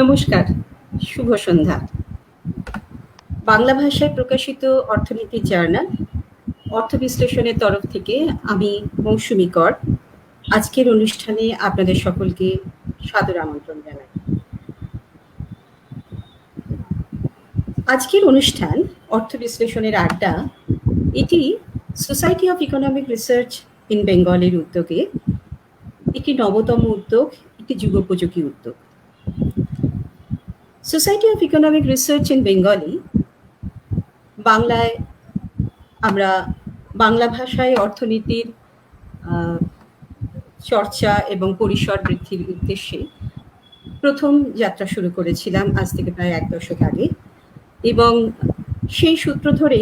নমস্কার, শুভ সন্ধ্যা। বাংলা ভাষায় প্রকাশিত অর্থনীতি জার্নাল অর্থ বিশ্লেষণের তরফ থেকে আমি মৌসুমী কর আজকের অনুষ্ঠানে আপনাদের সকলকে সাদর আমন্ত্রণ জানাই। আজকের অনুষ্ঠান অর্থ বিশ্লেষণের আড্ডা এটি society of economic research in বেঙ্গলের উদ্যোগে একটি নবতম উদ্যোগ, একটি যুগোপযোগী উদ্যোগ। Society of economic research in Bengali বাংলায় আমরা বাংলা ভাষায় অর্থনীতির চর্চা এবং পরিসর বৃদ্ধির উদ্দেশ্যে প্রথম যাত্রা শুরু করেছিলাম আজ থেকে প্রায় 1 দশক আগে, এবং সেই সূত্র ধরে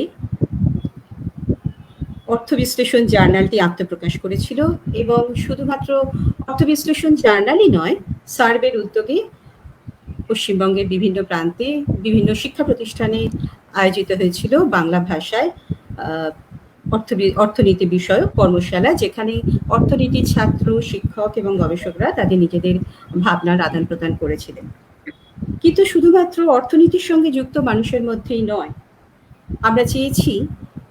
অর্থ বিশ্লেষণ জার্নালটি আত্মপ্রকাশ করেছিল। এবং শুধুমাত্র অর্থ বিশ্লেষণ জার্নালই নয়, সার্ভের উদ্যোগে পশ্চিমবঙ্গের বিভিন্ন প্রান্তে বিভিন্ন শিক্ষা প্রতিষ্ঠানে আয়োজিত হয়েছিল বাংলা ভাষায় অর্থনীতি বিষয়ক কর্মশালা, যেখানে অর্থনীতির ছাত্র, শিক্ষক এবং গবেষকরা তাদের নিজেদের ভাবনার আদান প্রদান করেছিলেন। কিন্তু শুধুমাত্র অর্থনীতির সঙ্গে যুক্ত মানুষের মধ্যেই নয়, আমরা চেয়েছি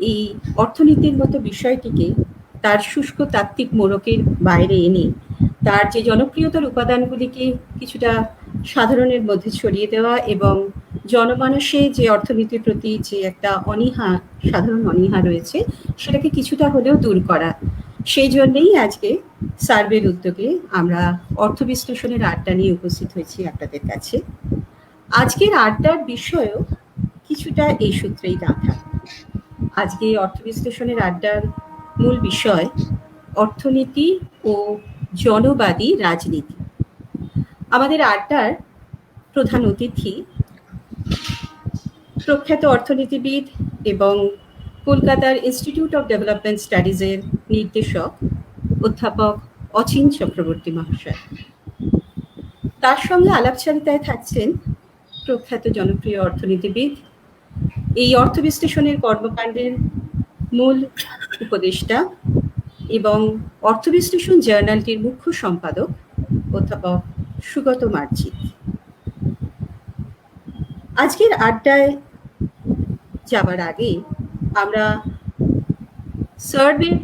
এই অর্থনীতির মতো বিষয়টিকে তার শুষ্ক তাত্ত্বিক মোড়কের বাইরে এনে তার যে জনপ্রিয়তার উপাদানগুলিকে কিছুটা সাধারণের মধ্যে ছড়িয়ে দেওয়া এবং জনমানসে যে অর্থনীতির প্রতি যে একটা অনীহা, সাধারণ অনীহা রয়েছে, সেটাকে কিছুটা হলেও দূর করা। সেই জন্যেই আজকে সার্ভের উদ্যোগে আমরা অর্থ বিশ্লেষণের আড্ডা নিয়ে উপস্থিত হয়েছি আপনাদের কাছে। আজকের আড্ডার বিষয়ও কিছুটা এই সূত্রেই গাঁথা। আজকে অর্থ বিশ্লেষণের আড্ডার মূল বিষয় অর্থনীতি ও জনবাদী রাজনীতি। আমাদের আড্ডার প্রধান অতিথি প্রখ্যাত অর্থনীতিবিদ এবং কলকাতার ইনস্টিটিউট অফ ডেভেলপমেন্ট স্টাডিজের নির্দেশক অধ্যাপক অচিন চক্রবর্তী মহাশয়। তার সঙ্গে আলাপচারিতায় থাকছেন প্রখ্যাত জনপ্রিয় অর্থনীতিবিদ, এই অর্থ বিশ্লেষণের কর্মকাণ্ডের মূল উপদেষ্টা এবং অর্থ বিশ্লেষণ জার্নালটির মুখ্য সম্পাদক অধ্যাপক সুগত মার্জিত। আজকের আড্ডায় যাবার আগে আমরা সার্ভের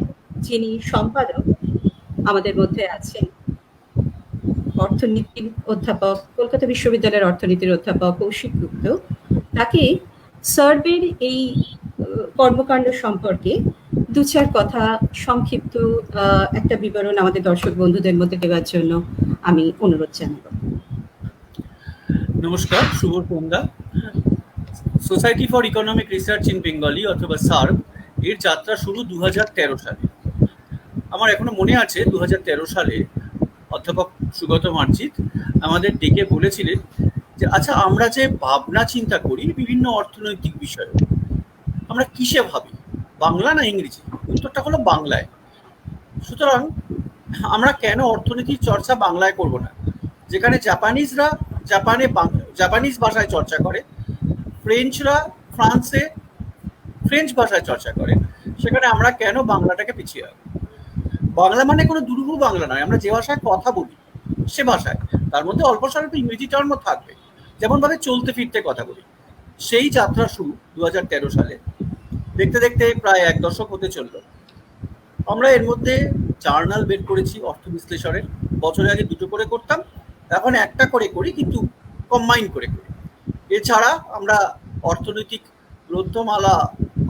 যিনি সম্পাদক আমাদের মধ্যে আছেন, অর্থনীতির অধ্যাপক, কলকাতা বিশ্ববিদ্যালয়ের অর্থনীতির অধ্যাপক কৌশিক গুপ্ত, তাকে সার্ভের এই কর্মকাণ্ড সম্পর্কে 2-4 কথা সংক্ষিপ্ত একটা বিবরণ আমাদের দর্শক বন্ধুদের মধ্যে দেওয়ার জন্য আমি অনুরোধ জানাব। নমস্কার, শুভ সন্ধ্যা। Society for economic research in Bengali অথবা সার্ভ এর যাত্রা শুরু 2013 সালে। আমার এখনো মনে আছে 2013 সালে অধ্যাপক সুগত মার্জিত আমাদের ডেকে বলেছিলেন যে আচ্ছা, আমরা যে ভাবনা চিন্তা করি বিভিন্ন অর্থনৈতিক বিষয়ে, আমরা কিসে ভাবি, বাংলা না ইংরেজি? উত্তরটা হলো বাংলায়। সুতরাং আমরা কেন অর্থনীতির চর্চা বাংলায় করব না? যেখানে জাপানিজরা জাপানিজ ভাষায় চর্চা করে, ফ্রেঞ্চরা ফ্রান্সে ফ্রেঞ্চ ভাষায় চর্চা করে, সেখানে আমরা কেন বাংলাটাকে পিছিয়ে রাখবো? বাংলা মানে কোনো দুর্বল বাংলা নয়, আমরা যে ভাষায় কথা বলি সে ভাষায়, তার মধ্যে অল্প স্বল্প ইংরেজি টার্মও থাকবে, যেমনভাবে চলতে ফিরতে কথা বলি। সেই যাত্রা শুরু 2013 সালে। দেখতে দেখতে প্রায় 1 দশক হতে চলল। আমরা এর মধ্যে জার্নাল বের করেছি অর্থ বিশ্লেষণের। বছরে আগে 2টো করে করতাম, এখন 1টা করে করি, কিন্তু কম্বাইন করে করি। এছাড়া আমরা অর্থনৈতিক গ্রন্থমালা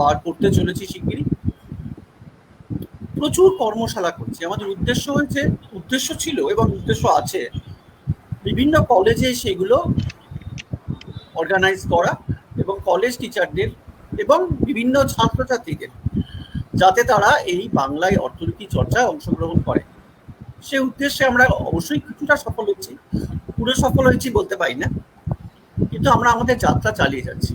বার করতে চলেছি শিগগিরই। প্রচুর কর্মশালা করছি। আমাদের উদ্দেশ্য ছিল এবং উদ্দেশ্য আছে বিভিন্ন কলেজে সেগুলো অর্গানাইজ করা এবং কলেজ টিচারদের এবং বিভিন্ন ছাত্রছাত্রীদের, যাতে তারা এই বাংলায় অর্থনীতি চর্চায় অংশগ্রহণ করে। সে উদ্দেশ্যে আমরা অবশ্যই কিছুটা সফল হচ্ছি, পুরো সফল হয়েছি বলতে পারি না, কিন্তু আমরা আমাদের যাত্রা চালিয়ে যাচ্ছি।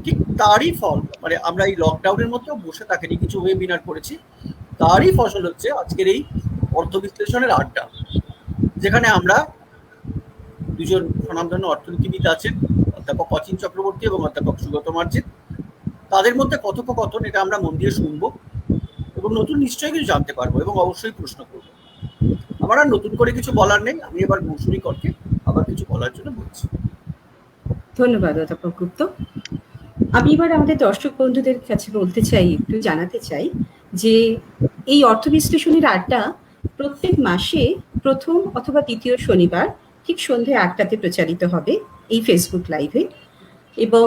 ঠিক তারই ফল, মানে আমরা এই লকডাউনের মধ্যেও বসে থাকেনি, কিছু ওয়েবিনার করেছি, তারই ফসল হচ্ছে আজকের এই অর্থ বিশ্লেষণের আড্ডা, যেখানে আমরা 2জন স্বনামধন্য অর্থনীতিবিদ আছেন, অধ্যাপক অচিন চক্রবর্তী এবং অধ্যাপক সুগত মার্জিত। তাদের মধ্যে কথোপকথন, এটা আমরা মন দিয়ে শুনবো এবং নতুন নিশ্চয়ই কিছু জানতে পারবো এবং অবশ্যই প্রশ্ন করবো। আমার আর নতুন করে কিছু বলার নেই। আমি এবার মৌসুমী করকে আবার কিছু বলার জন্য বলছি। ধন্যবাদ অধ্যাপক গুপ্ত। আমি এবার আমাদের দর্শক বন্ধুদের কাছে বলতে চাই, একটু জানাতে চাই যে এই অর্থ বিশ্লেষণের আড্ডা প্রত্যেক মাসে প্রথম অথবা দ্বিতীয় শনিবার ঠিক সন্ধে 8টাতে প্রচারিত হবে এই ফেসবুক লাইভে। এবং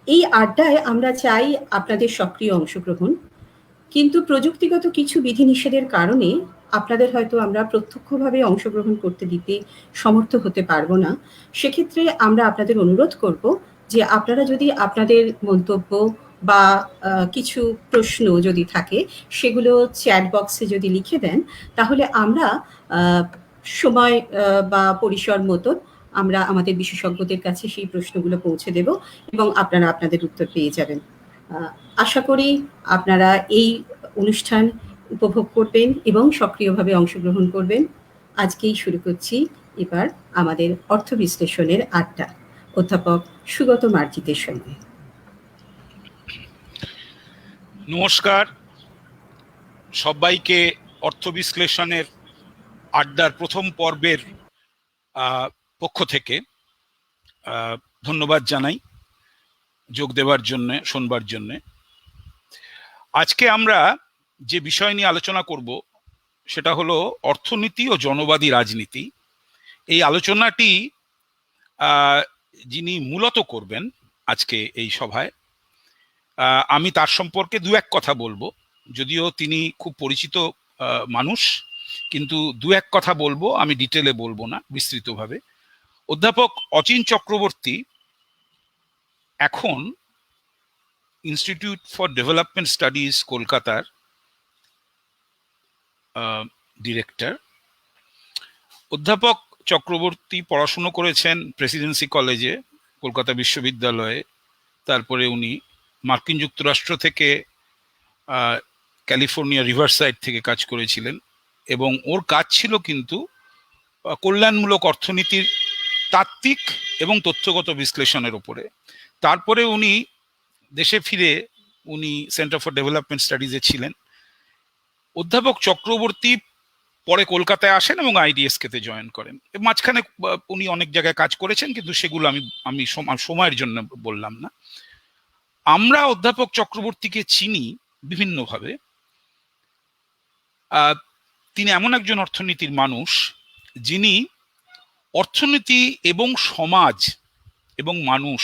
এই আড্ডায় আমরা চাই আপনাদের সক্রিয় অংশগ্রহণ। কিন্তু প্রযুক্তিগত কিছু বিধিনিষেধের কারণে আপনাদের হয়তো আমরা প্রত্যক্ষভাবে অংশগ্রহণ করতে দিতে সমর্থ হতে পারবো না। সেক্ষেত্রে আমরা আপনাদের অনুরোধ করব যে আপনারা যদি আপনাদের মন্তব্য বা কিছু প্রশ্ন যদি থাকে সেগুলো চ্যাট বক্সে যদি লিখে দেন, তাহলে আমরা সময় বা পরিসর মতো আমরা আমাদের বিশেষজ্ঞদের কাছে সেই প্রশ্নগুলো পৌঁছে দেব এবং আপনারা আপনাদের উত্তর পেয়ে যাবেন। আশা করি আপনারা এই অনুষ্ঠান উপভোগ করবেন এবং সক্রিয়ভাবে অংশগ্রহণ করবেন। আজকেই শুরু করছি এবার আমাদের অর্থ বিশ্লেষণের আড্ডা অধ্যাপক সুগত মার্জিতের সঙ্গে। নমস্কার সবাইকে। অর্থ বিশ্লেষণের আড্ডার প্রথম পর্বের পক্ষ থেকে ধন্যবাদ জানাই যোগ দেওয়ার জন্য, শোনবার জন্য। আজকে আমরা যে বিষয় নিয়ে আলোচনা করব সেটা হলো অর্থনীতি ও জনবাদী রাজনীতি। এই আলোচনাটি যিনি মূলত করবেন আজকে এই সভায়, আমি তার সম্পর্কে দু এক কথা বলবো, যদিও তিনি খুব পরিচিত মানুষ, কিন্তু দু এক কথা বলবো, আমি ডিটেলে বলবো না, বিস্তৃতভাবে। অধ্যাপক অচিন চক্রবর্তী এখন ইনস্টিটিউট ফর ডেভেলপমেন্ট স্টাডিজ কলকাতার ডিরেক্টর। অধ্যাপক চক্রবর্তী পড়াশুনো করেছেন প্রেসিডেন্সি কলেজে, কলকাতা বিশ্ববিদ্যালয়ে। তারপরে উনি মার্কিন যুক্তরাষ্ট্র থেকে ক্যালিফোর্নিয়া রিভারসাইড থেকে কাজ করেছিলেন, এবং ওর কাজ ছিল কিন্তু কল্যাণমূলক অর্থনীতির তাত্ত্বিক এবং তথ্যগত বিশ্লেষণের উপরে। তারপরে উনি দেশে ফিরে উনি সেন্টার ফর ডেভেলপমেন্ট স্টাডিজে ছিলেন। অধ্যাপক চক্রবর্তী পরে কলকাতায় আসেন এবং আইডিএসকে জয়েন করেন। মাঝখানে উনি অনেক জায়গায় কাজ করেছেন, কিন্তু সেগুলো আমি সময়ের জন্য বললাম না। আমরা অধ্যাপক চক্রবর্তীকে চিনি বিভিন্নভাবে। তিনি এমন একজন অর্থনীতির মানুষ যিনি অর্থনীতি এবং সমাজ এবং মানুষ,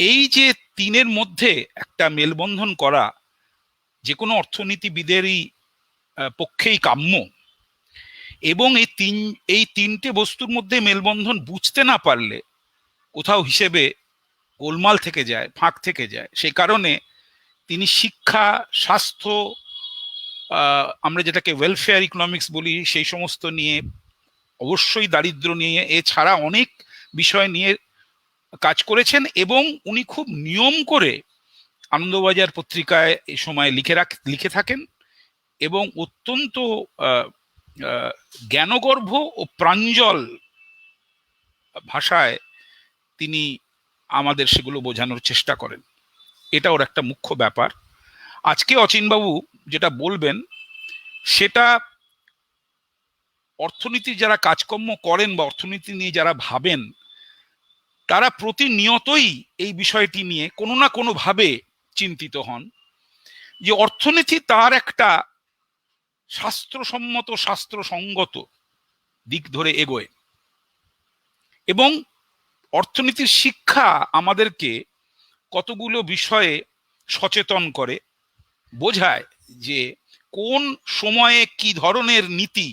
এই যে তিনের মধ্যে একটা মেলবন্ধন করা যে কোনো অর্থনীতিবিদেরই পক্ষেই কাম্য। এবং এই তিনটে বস্তুর মধ্যে মেলবন্ধন বুঝতে না পারলে কোথাও হিসেবে গোলমাল থেকে যায়, ফাঁক থেকে যায়। সেই কারণে তিনি শিক্ষা, স্বাস্থ্য, আমরা যেটাকে ওয়েলফেয়ার ইকোনমিক্স বলি, সেই সমস্ত নিয়ে, অবশ্যই দারিদ্র নিয়ে, এছাড়া অনেক বিষয় নিয়ে কাজ করেছেন। এবং উনি খুব নিয়ম করে আনন্দবাজার পত্রিকায় এই সময় লিখে থাকেন, এবং অত্যন্ত জ্ঞানগর্ভ ও প্রাঞ্জল ভাষায় তিনি আমাদের সেগুলো বোঝানোর চেষ্টা করেন। এটা ওর একটা মুখ্য ব্যাপার। আজকে অচিনবাবু যেটা বলবেন সেটা অর্থনীতির যারা কাজকর্ম করেন বা অর্থনীতি নিয়ে যারা ভাবেন, তারা প্রতিনিয়তই এই বিষয়টি নিয়ে কোনো না কোনো ভাবে চিন্তিত হন যে অর্থনীতি তার একটা শাস্ত্রসম্মত, শাস্ত্রসঙ্গত দিক ধরে এগোয়, এবং অর্থনীতির শিক্ষা আমাদেরকে কতগুলো বিষয়ে সচেতন করে, বোঝায় যে কোন সময়ে কি ধরনের নীতি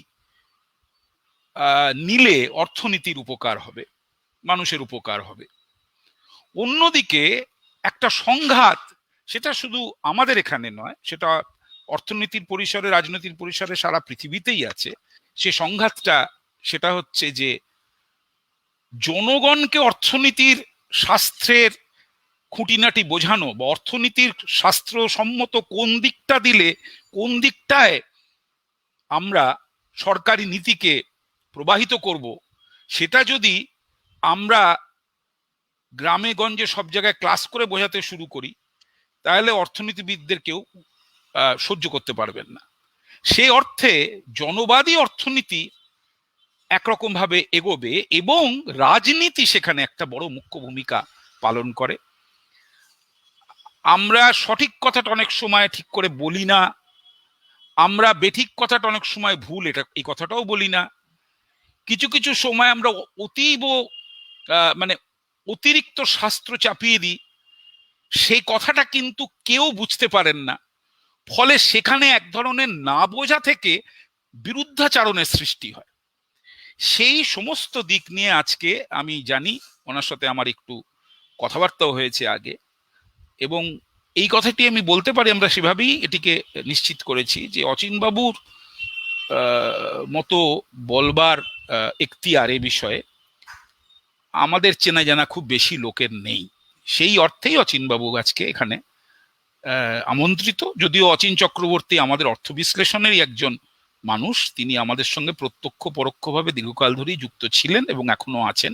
নিলে অর্থনীতির উপকার হবে, মানুষের উপকার হবে। অন্যদিকে একটা সংঘাত, সেটা শুধু আমাদের এখানে নয়, সেটা অর্থনীতির পরিসরে, রাজনীতির পরিসরে সারা পৃথিবীতেই আছে। সে সংঘাতটা সেটা হচ্ছে যে জনগণকে অর্থনীতির শাস্ত্রের খুঁটিনাটি বোঝানো, বা অর্থনীতির শাস্ত্রসম্মত কোন দিকটা দিলে কোন দিকটায় আমরা সরকারি নীতিকে প্রবাহিত করব, সেটা যদি আমরা গ্রামে গঞ্জে সব জায়গায় ক্লাস করে বোঝাতে শুরু করি, তাহলে অর্থনীতিবিদদের কেউ সহ্য করতে পারবেন না। সেই অর্থে জনবাদী অর্থনীতি একরকম ভাবে এগোবে এবং রাজনীতি সেখানে একটা বড় মুখ্য ভূমিকা পালন করে। আমরা সঠিক কথাটা অনেক সময় ঠিক করে বলি না, আমরা বেঠিক কথাটা অনেক সময় ভুল এই কথাটাও বলি না, কিছু কিছু সময় আমরা অতীব মানে অতিরিক্ত শাস্ত্র চাপিয়ে দিই, সেই কথাটা কিন্তু কেউ বুঝতে পারেন না, ফলে সেখানে এক ধরনের না বোঝা থেকে বিরুদ্ধাচারণের সৃষ্টি হয়। সেই সমস্ত দিক নিয়ে আজকে আমি জানি ওনার সাথে আমার একটু কথাবার্তাও হয়েছে আগে, এবং এই কথাটি আমি বলতে পারি আমরা সেভাবেই এটিকে নিশ্চিত করেছি যে অচিনবাবুর মতো বলবার এখতিয়ার এ বিষয়ে আমাদের চেনা জানা খুব বেশি লোকের নেই। সেই অর্থেই অচিনবাবু আজকে এখানে আমন্ত্রিত। যদিও অচিন চক্রবর্তী আমাদের অর্থ বিশ্লেষণেরই একজন মানুষ, তিনি আমাদের সঙ্গে প্রত্যক্ষ পরোক্ষভাবে দীর্ঘকাল ধরেই যুক্ত ছিলেন এবং এখনো আছেন,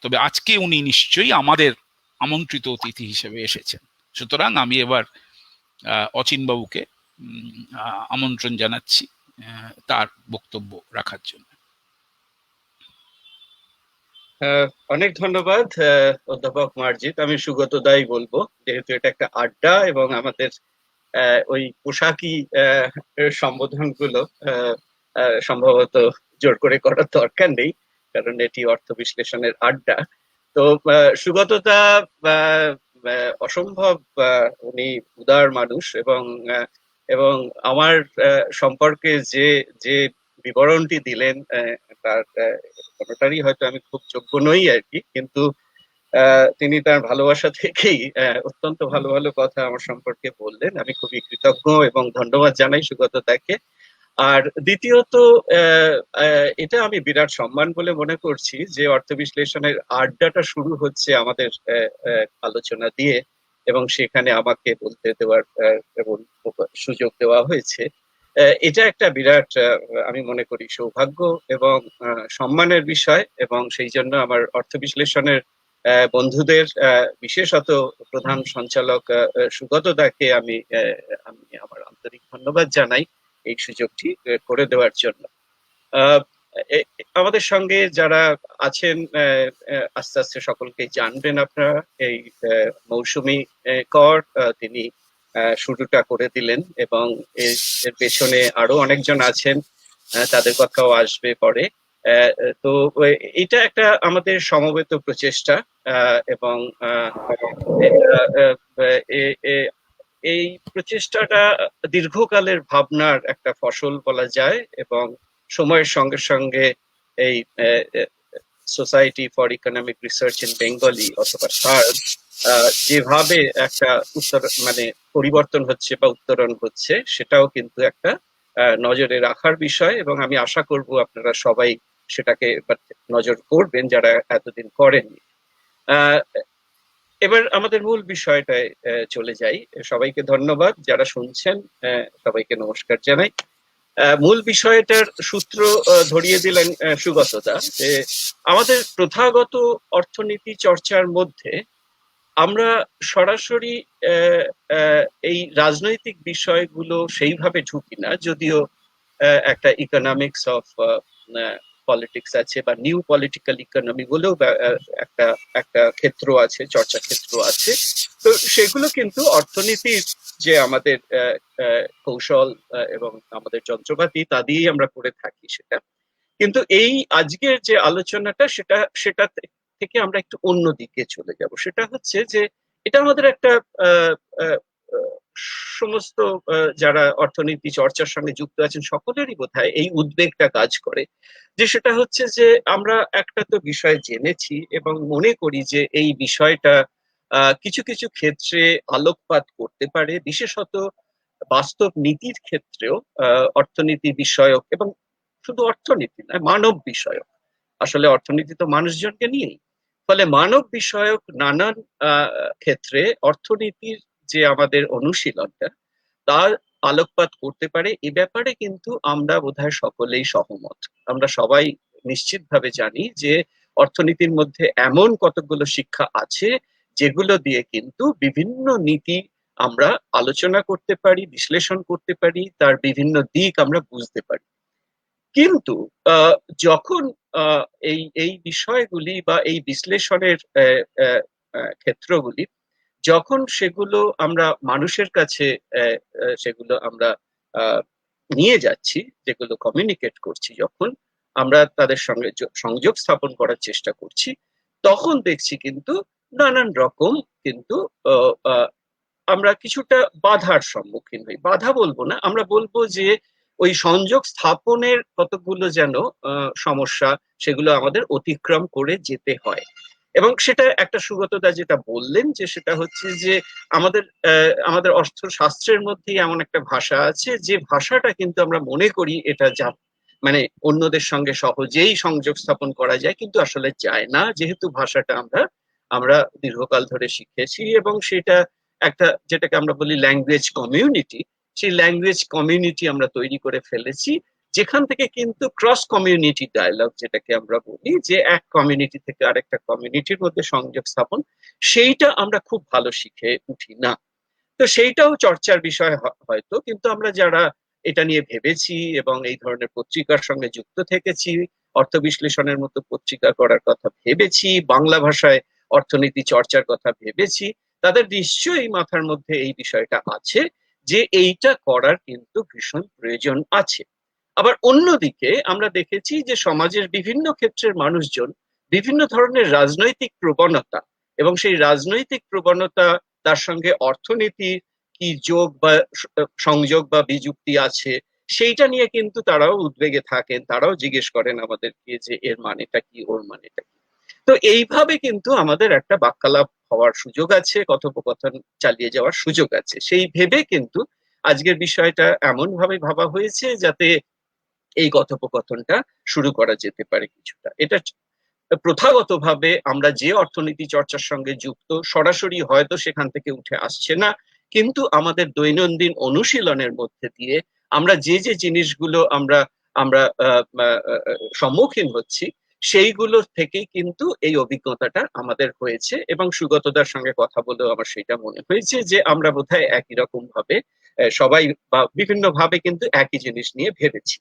তবে আজকে উনি নিশ্চয়ই আমাদের আমন্ত্রিত অতিথি হিসেবে এসেছেন। সুতরাং আমি এবার অচিনবাবুকে আমন্ত্রণ জানাচ্ছি তার বক্তব্য রাখার জন্য। অনেক ধন্যবাদ অধ্যাপক মার্জিত। আমি সুগত দাই বলবো, যেহেতু এটা একটা আড্ডা এবং আমাদের ওই পোশাকি সম্বোধন গুলো সম্ভবত জোর করে করার দরকার নেই, কারণ এটি অর্থ বিশ্লেষণের আড্ডা। তো সুগতদা অসম্ভব উনি উদার মানুষ, এবং আমার সম্পর্কে যে যে বিবরণটি দিলেন তার কোনোটারই হয়তো আমি খুব যোগ্য নই আর কি, কিন্তু তিনি তার ভালোবাসা থেকেই অত্যন্ত ভালো ভালো কথা আমার সম্পর্কে বললেন। আমি খুবই কৃতজ্ঞ এবং ধন্যবাদ জানাই সুগত তাকে। আর দ্বিতীয়ত এটা আমি বিরাট সম্মান বলে মনে করছি যে অর্থ বিশ্লেষণের আড্ডাটা শুরু হচ্ছে আমাদের আলোচনা দিয়ে, এবং সেখানে আমাকে বলতে দেওয়ার এবং সুযোগ দেওয়া হয়েছে। এটা একটা বিরাট আমি মনে করি সৌভাগ্য এবং সম্মানের বিষয়, এবং সেই জন্য আমার অর্থ বিশ্লেষণের বন্ধুদের বিশেষত প্রধান সঞ্চালক সুগত দাকে আমি আমার আন্তরিক ধন্যবাদ জানাই এই সুযোগটি করে দেওয়ার জন্য। আমাদের সঙ্গে যারা আছেন আস্তে আস্তে সকলকে জানবেন আপনারা। এই মৌসুমী কর তিনি শুরুটা করে দিলেন, এবং এর পেছনে আরো অনেকজন আছেন, তাদের কথাও আসবে পরে। তো এটা একটা আমাদের সমবেত প্রচেষ্টা, এবং এই প্রচেষ্টাটা দীর্ঘকালের ভাবনার একটা ফসল বলা যায়, এবং সময়ের সঙ্গে সঙ্গে এই society for economic research in Bengali অথবা সার্ব যেভাবে একটা মানে পরিবর্তন হচ্ছে বা উত্তরণ হচ্ছে, সেটাও কিন্তু একটা নজরে রাখার বিষয়, এবং আমি আশা করব আপনারা সবাই সেটাকে নজর করবেন যারা এতদিন করেননি। এবার আমাদের মূল বিষয়টায় চলে যাই। সবাইকে ধন্যবাদ যারা শুনছেন, সবাইকে নমস্কার জানাই। মূল বিষয়টার সূত্র ধরিয়ে দিলেন সুগতদা, যে আমাদের প্রথাগত অর্থনীতি চর্চার মধ্যে আমরা সরাসরি এই রাজনৈতিক বিষয়গুলো সেইভাবে ঢুকি না, যদিও একটা ইকোনমিক্স অফ পলিটিক্স আছে বা নিউ পলিটিক্যাল ইকোনমি বলেও একটা একটা ক্ষেত্র আছে, চর্চা ক্ষেত্র আছে। তো সেগুলো কিন্তু অর্থনীতির যে আমাদের কৌশল এবং আমাদের যন্ত্রপাতি তা দিয়েই আমরা করে থাকি সেটা। কিন্তু এই আজকের যে আলোচনাটা সেটা থেকে আমরা একটু অন্য দিকে চলে যাব। সেটা হচ্ছে যে এটা আমাদের একটা সমস্ত যারা অর্থনীতি চর্চার সঙ্গে যুক্ত আছেন সকলেরই বোধহয় এই উদ্বেগটা কাজ করে, যে সেটা হচ্ছে যে আমরা একটা তো বিষয় জেনেছি এবং মনে করি যে এই বিষয়টা কিছু কিছু ক্ষেত্রে আলোকপাত করতে পারে, বিশেষত বাস্তব নীতির ক্ষেত্রেও অর্থনীতি বিষয়ক, এবং শুধু অর্থনীতি নয় মানব বিষয়ক, আসলে অর্থনীতি তো মানুষজনকে নিয়েই, ফলে মানব বিষয়ক নানান ক্ষেত্রে অর্থনীতির যে আমাদের অনুশীলনটা তার আলোকপাত করতে পারে। এ ব্যাপারে কিন্তু আমরা বোধহয় সকলেই সহমত। আমরা সবাই নিশ্চিতভাবে জানি যে অর্থনীতির মধ্যে এমন কতগুলো শিক্ষা আছে যেগুলো দিয়ে কিন্তু বিভিন্ন নীতি আমরা আলোচনা করতে পারি, বিশ্লেষণ করতে পারি, তার বিভিন্ন দিক আমরা বুঝতে পারি। কিন্তু যখন এই এই বিষয়গুলি বা এই বিশ্লেষণের ক্ষেত্রগুলি যখন সেগুলো আমরা মানুষের কাছে সেগুলো আমরা আহ, নিয়ে যাচ্ছি, যেগুলো কমিউনিকেট করছি, যখন আমরা তাদের সঙ্গে সংযোগ স্থাপন করার চেষ্টা করছি, তখন দেখছি কিন্তু নানান রকম কিন্তু আহ, আহ, আমরা কিছুটা বাধার সম্মুখীন হই। বাধা বলবো না, আমরা বলবো যে ওই সংযোগ স্থাপনের কতগুলো যেন সমস্যা, সেগুলো আমাদের অতিক্রম করে যেতে হয়। এবং সেটা একটা সুগতদা যেটা বললেন, যে সেটা হচ্ছে যে আমাদের অর্থশাস্ত্রের মধ্যেই এমন একটা ভাষা আছে, যে ভাষাটা কিন্তু আমরা মনে করি এটা যা মানে অন্যদের সঙ্গে সহজেই সংযোগ স্থাপন করা যায়, কিন্তু আসলে যায় না, যেহেতু ভাষাটা আমরা আমরা দীর্ঘকাল ধরে শিখেছি, এবং সেটা একটা যেটাকে আমরা বলি ল্যাঙ্গুয়েজ কমিউনিটি, সেই ল্যাঙ্গুয়েজ কমিউনিটি আমরা তৈরি করে ফেলেছি, যেখান থেকে কিন্তু ক্রস কমিউনিটি ডায়ালগ, যেটাকে আমরা বলি, যে এক কমিউনিটি থেকে আরেকটা কমিউনিটির মধ্যে সংযোগ স্থাপন, সেইটা আমরা খুব ভালো শিখে উঠি না। তো সেইটাও চর্চার বিষয় হয়তো, কিন্তু আমরা যারা এটা নিয়ে ভেবেছি এবং এই ধরনের পত্রিকার সঙ্গে যুক্ত থেকেছি, অর্থ বিশ্লেষণের মতো পত্রিকা করার কথা ভেবেছি, বাংলা ভাষায় অর্থনীতি চর্চার কথা ভেবেছি, তাদের নিশ্চয়ই মাথার মধ্যে এই বিষয়টা আছে, যে এইটা করার কিন্তু ভীষণ প্রয়োজন আছে। আবার অন্যদিকে আমরা দেখেছি যে সমাজের বিভিন্ন ক্ষেত্রের মানুষজন বিভিন্ন ধরনের রাজনৈতিক প্রবণতা, এবং সেই রাজনৈতিক প্রবণতা, তার সঙ্গে অর্থনীতি কি যোগ বা সংযোগ বা বিযুক্তি আছে, সেইটা নিয়ে কিন্তু তারাও উদ্বেগে থাকেন, তারাও জিজ্ঞেস করেন আমাদেরকে যে এর মানেটা কি, ওর মানেটা কি। তো এইভাবে কিন্তু আমাদের একটা বাক্যালাপ হওয়ার সুযোগ আছে, কথোপকথন চালিয়ে যাওয়ার সুযোগ আছে। সেই ভেবে কিন্তু আজকের বিষয়টা এমন ভাবে ভাবা হয়েছে যাতে এই কথোপকথনটা শুরু করা যেতে পারে কিছুটা। এটা প্রথাগতভাবে আমরা যে অর্থনীতি চর্চার সঙ্গে যুক্ত, সরাসরি হয়তো সেখান থেকে উঠে আসছে না, কিন্তু আমাদের দৈনন্দিন অনুশীলনের মধ্যে দিয়ে আমরা যে যে জিনিসগুলো আমরা আমরা সম্মুখীন হচ্ছি, সেইগুলো থেকেই কিন্তু এই অভিজ্ঞতাটা আমাদের হয়েছে। এবং সুগতদার সঙ্গে কথা বলেও আমার সেটা মনে হয়েছে যে আমরা বোধহয় একই রকম ভাবে সবাই বা বিভিন্ন ভাবে কিন্তু একই জিনিস নিয়ে ভেবেছি।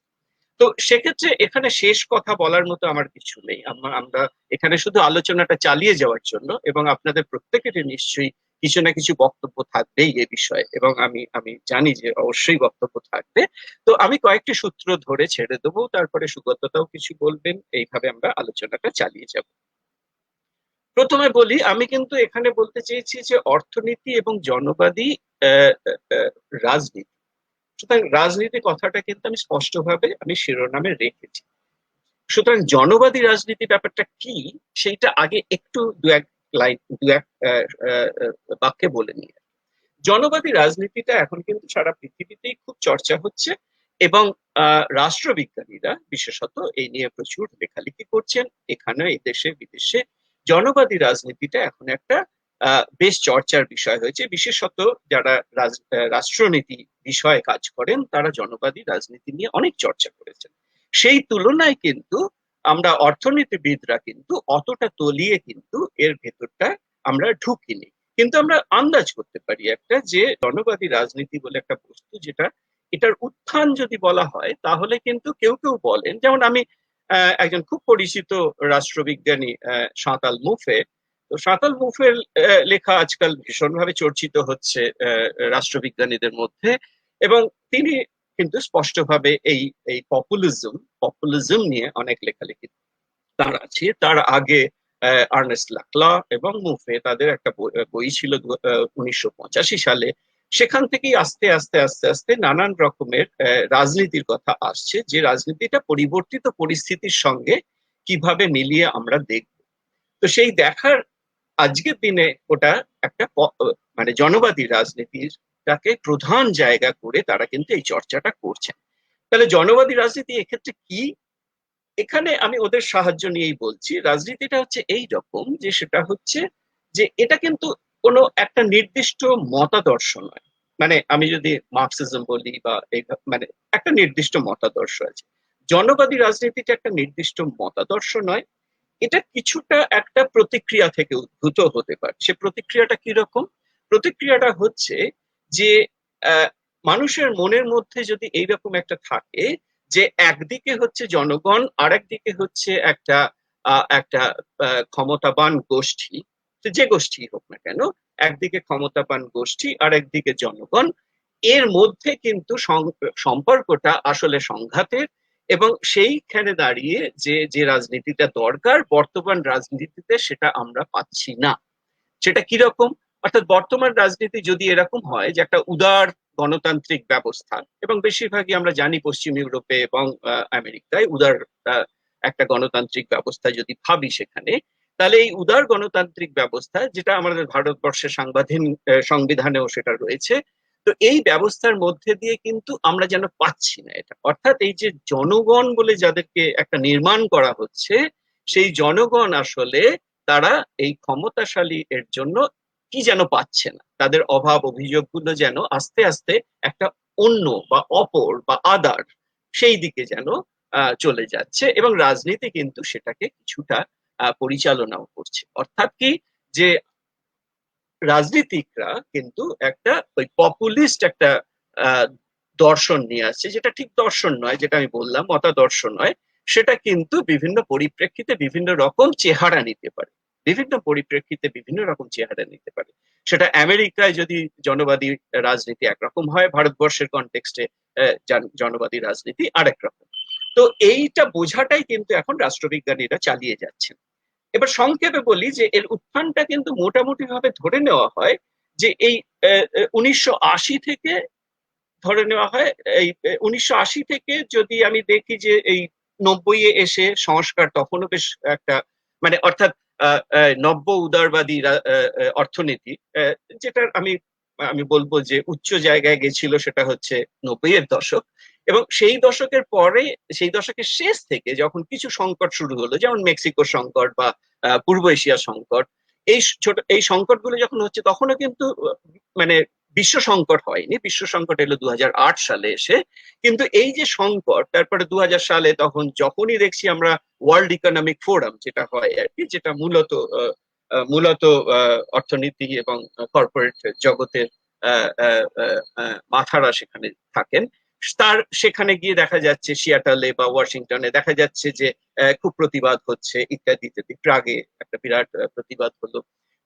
তো সেক্ষেত্রে এখানে শেষ কথা বলার মতো আমার কিছু নেই। আমরা এখানে শুধু আলোচনাটা চালিয়ে যাওয়ার জন্য, এবং আপনাদের প্রত্যেকেরই নিশ্চয়ই কিছু না কিছু বক্তব্য থাকবেই এ বিষয়ে, এবং আমি আমি জানি যে অবশ্যই বক্তব্য থাকবে। তো আমি কয়েকটি সূত্র ধরে ছেড়ে দেবো, তারপরে সুগততাও কিছু বলবেন, এইভাবে আমরা আলোচনাটা চালিয়ে যাব। প্রথমে বলি, আমি কিন্তু এখানে বলতে চেয়েছি যে অর্থনীতি এবং জনবাদী রাজনীতি, সুতরাং রাজনীতি কথাটা কিন্তু আমি স্পষ্টভাবে আমি শিরোনামে রেখেছি। সুতরাং জনবাদী রাজনীতি ব্যাপারটা কি, সেইটা আগে একটু দু এক লাইন দু এক বাক্যে বলে নিয়ে। জনবাদী রাজনীতিটা এখন কিন্তু সারা পৃথিবীতেই খুব চর্চা হচ্ছে, এবং রাষ্ট্রবিজ্ঞানীরা বিশেষত এই নিয়ে প্রচুর লেখালেখি করছেন। এখানে এই দেশে বিদেশে জনবাদী রাজনীতিটা এখন একটা বেশ চর্চার বিষয় হয়েছে। বিশেষত যারা রাষ্ট্রনীতি বিষয়ে কাজ করেন, তারা জনবাদী রাজনীতি নিয়ে অনেক চর্চা করেছেন। সেই তুলনায় কিন্তু আমরা অর্থনীতিবিদরা কিন্তু অতটা তলিয়ে কিন্তু এর ভেতরটা আমরা ঢুকিনি। কিন্তু আমরা আন্দাজ করতে পারি একটা, যে জনবাদী রাজনীতি বলে একটা বস্তু, যেটা এটার উত্থান যদি বলা হয়, তাহলে কিন্তু কেউ কেউ বলেন, যেমন আমি একজন খুব পরিচিত রাষ্ট্রবিজ্ঞানী সাঁওতাল মুফে, তো সাঁওতাল মুফের লেখা আজকাল ভীষণভাবে চর্চিত হচ্ছে রাষ্ট্রবিজ্ঞানীদের মধ্যে, এবং তিনি কিন্তু স্পষ্টভাবে এই এই পপুলিজম নিয়ে অনেক লেখালেখি তার আছে। তার আগে আর্নেস্ট লাক্লা এবং মুফে, তাদের একটা বই ছিল 1985 সালে। সেখান থেকেই আস্তে আস্তে আস্তে আস্তে নানান রকমের রাজনীতির কথা আসছে, যে রাজনীতিটা পরিবর্তিত পরিস্থিতির সঙ্গে কিভাবে মিলিয়ে আমরা দেখব। তো সেই দেখার আজকের দিনে ওটা একটা মানে জনবাদী রাজনীতিটাকে প্রধান জায়গা করে তারা কিন্তু এই চর্চাটা করছেন। তাহলে জনবাদী রাজনীতি এক্ষেত্রে কি? এখানে আমি ওদের সাহায্য নিয়েই বলছি। রাজনীতিটা হচ্ছে এই রকম, যে সেটা হচ্ছে যে এটা কিন্তু কোনো একটা নির্দিষ্ট মতাদর্শ নয়। মানে আমি যদি মার্কসিজম বলি বা এই মানে একটা নির্দিষ্ট মতাদর্শ আছে। জনবাদী রাজনীতিটা একটা নির্দিষ্ট মতাদর্শ নয়, এটা কিছুটা একটা প্রতিক্রিয়া থেকে উদ্ভূত হতে পারে। সে প্রতিক্রিয়াটা কিরকম? প্রতিক্রিয়াটা হচ্ছে যে মানুষের মনের মধ্যে যদি এইরকম একটা থাকে যে একদিকে হচ্ছে জনগণ, আর একদিকে হচ্ছে একটা একটা ক্ষমতাবান গোষ্ঠী, যে গোষ্ঠী হোক না কেন, একদিকে ক্ষমতাবান গোষ্ঠী আর একদিকে জনগণ, এর মধ্যে কিন্তু সম্পর্কটা আসলে সংঘাতের। এবং সেইখানে দাঁড়িয়ে যে যে রাজনীতিটা দরকার বর্তমান রাজনীতিতে সেটা আমরা পাচ্ছি না। সেটা কিরকম? অর্থাৎ বর্তমান রাজনীতি যদি এরকম হয় যে একটা উদার গণতান্ত্রিক ব্যবস্থা, এবং বেশিরভাগই আমরা জানি পশ্চিম ইউরোপে এবং আমেরিকায় উদার একটা গণতান্ত্রিক ব্যবস্থা যদি ভাবি সেখানে, তাহলে এই উদার গণতান্ত্রিক ব্যবস্থা, যেটা আমাদের ভারতবর্ষের সংবিধানেও সেটা রয়েছে, তো এই ব্যবস্থার মধ্যে দিয়ে কিন্তু আমরা যেন পাচ্ছি না এটা। অর্থাৎ এই যে জনগণ বলে যাদেরকে একটা নির্মাণ করা হচ্ছে, সেই জনগণ আসলে তারা এই ক্ষমতাশালী এর জন্য কি যেন পাচ্ছে না, তাদের অভাব অভিযোগগুলো যেন আস্তে আস্তে একটা অন্য বা অপর বা আদার সেই দিকে যেন চলে যাচ্ছে, এবং রাজনীতি কিন্তু সেটাকে কিছুটা পরিচালনাও করছে। অর্থাৎ কি, যে রাজনীতিকরা কিন্তু একটা ওই পপুলিস্ট একটা আহ, দর্শন নিয়ে আসছে, যেটা ঠিক দর্শন নয়, যেটা আমি বললাম মতাদর্শ নয়, সেটা কিন্তু বিভিন্ন পরিপ্রেক্ষিতে বিভিন্ন রকম চেহারা নিতে পারে, বিভিন্ন পরিপ্রেক্ষিতে বিভিন্ন রকম চেহারা নিতে পারে। সেটা আমেরিকায় যদি জনবাদী রাজনীতি একরকম হয়, ভারতবর্ষের কনটেক্সটে জনবাদী রাজনীতি আরেক রকম। তো এইটা বোঝাটাই কিন্তু এখন রাষ্ট্রবিজ্ঞানীরা চালিয়ে যাচ্ছেন। এবার সংক্ষেপে বলি যে এর উত্থানটা কিন্তু মোটামুটি ভাবে ধরে নেওয়া হয় যে এই 1980 থেকে, ধরে নেওয়া হয় এই 1980 থেকে, যদি আমি দেখি যে এই 90-এ এসে সংস্কার তখনও বেশ একটা, মানে অর্থাৎ নব্য উদারবাদী অর্থনীতি, যেটার আমি আমি বলবো যে উচ্চ জায়গায় গেছিল, সেটা হচ্ছে 90-এর দশক। এবং সেই দশকের পরে, সেই দশকের শেষ থেকে যখন কিছু সংকট শুরু হলো, যেমন মেক্সিকো সংকট বা পূর্ব এশিয়া সংকট, এই সংকটগুলো যখন হচ্ছে, তখনও কিন্তু মানে বিশ্ব সংকট হয়নি, বিশ্ব সংকট এলো 2008 সালে এসে। কিন্তু এই যে সংকট, তারপরে 2000 সালে তখন যখনই দেখছি আমরা ওয়ার্ল্ড ইকোনমিক ফোরাম যেটা হয় আর কি, যেটা মূলত অর্থনীতি এবং কর্পোরেট জগতের মাথারা সেখানে থাকেন, তার সেখানে গিয়ে দেখা যাচ্ছে সিয়াটলে বা ওয়াশিংটনে দেখা যাচ্ছে যে খুব প্রতিবাদ হচ্ছে ইত্যাদি ইত্যাদি। প্রাগে একটা বিরাট প্রতিবাদ হলো।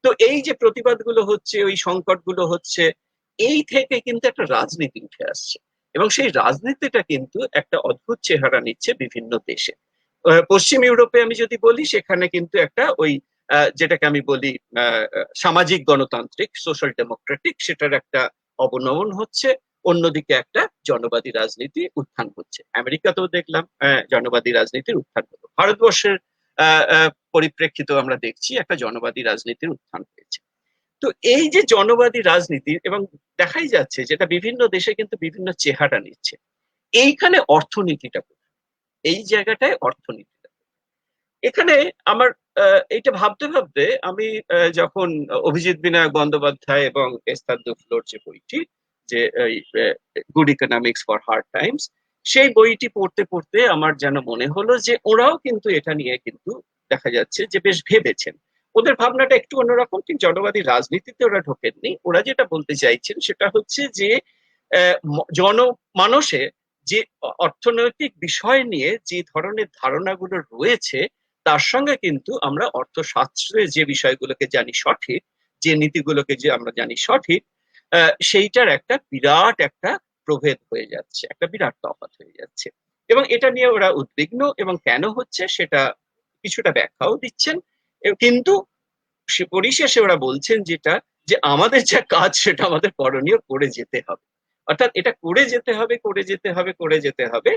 তো এই যে প্রতিবাদগুলো হচ্ছে, ওই সংকটগুলো হচ্ছে, এই থেকে কিন্তু একটা রাজনীতি উঠে আসছে, এবং সেই রাজনীতিটা কিন্তু একটা অদ্ভুত চেহারা নিচ্ছে বিভিন্ন দেশে। পশ্চিম ইউরোপে আমি যদি বলি, সেখানে কিন্তু একটা ওই যেটাকে আমি বলি সামাজিক গণতান্ত্রিক, সোশ্যাল ডেমোক্রেটিক, সেটার একটা অবনমন হচ্ছে। অন্যদিকে একটা জনবাদী রাজনীতি উত্থান হচ্ছে। আমেরিকাতেও দেখলাম জনবাদী রাজনীতির উত্থান হলো। ভারতবর্ষের পরিপ্রেক্ষিতেও আমরা দেখছি একটা জনবাদী রাজনীতির উত্থান হয়েছে। তো এই যে জনবাদী রাজনীতি, এবং দেখাই যাচ্ছে যেটা বিভিন্ন দেশে কিন্তু বিভিন্ন চেহারা নিচ্ছে। এইখানে অর্থনীতিটা কোথায়? এই জায়গাটায় অর্থনীতিটা এখানে আমার এইটা ভাবতে ভাবতে আমি যখন অভিজিৎ বিনায়ক বন্দ্যোপাধ্যায় এবং এস্থার দুফলোর যে বইটি, যে good economics for hard Times, সেই বইটি পড়তে পড়তে আমার যেন মনে হলো যে ওরাও কিন্তু এটা নিয়ে কিন্তু দেখা যাচ্ছে যে বেশ ভেবেছেন। ওদের ভাবনাটা একটু অন্যরকম, ঠিক জনবাদী রাজনীতিতে ওরা ঢোকেননি। ওরা যেটা বলতে চাইছেন সেটা হচ্ছে যে জনমানসে যে অর্থনৈতিক বিষয় নিয়ে যে ধরনের ধারণাগুলো রয়েছে, তার সঙ্গে কিন্তু আমরা অর্থশাস্ত্রে যে বিষয়গুলোকে জানি সঠিক, যে নীতিগুলোকে যে আমরা জানি সঠিক, সেইটার একটা বিরাট একটা প্রভেদ হয়ে যাচ্ছে, একটা বিরাট তফাৎ হয়ে যাচ্ছে। এবং এটা নিয়ে ওরা উদ্বিগ্ন, এবং কেন হচ্ছে সেটা কিছুটা ব্যাখ্যাও দিচ্ছেন। কিন্তু পরিশেষে ওরা বলছেন যেটা, যে আমাদের যা কাজ সেটা আমাদের করণীয় করে যেতে হবে। অর্থাৎ এটা করে যেতে হবে, করে যেতে হবে, করে যেতে হবে।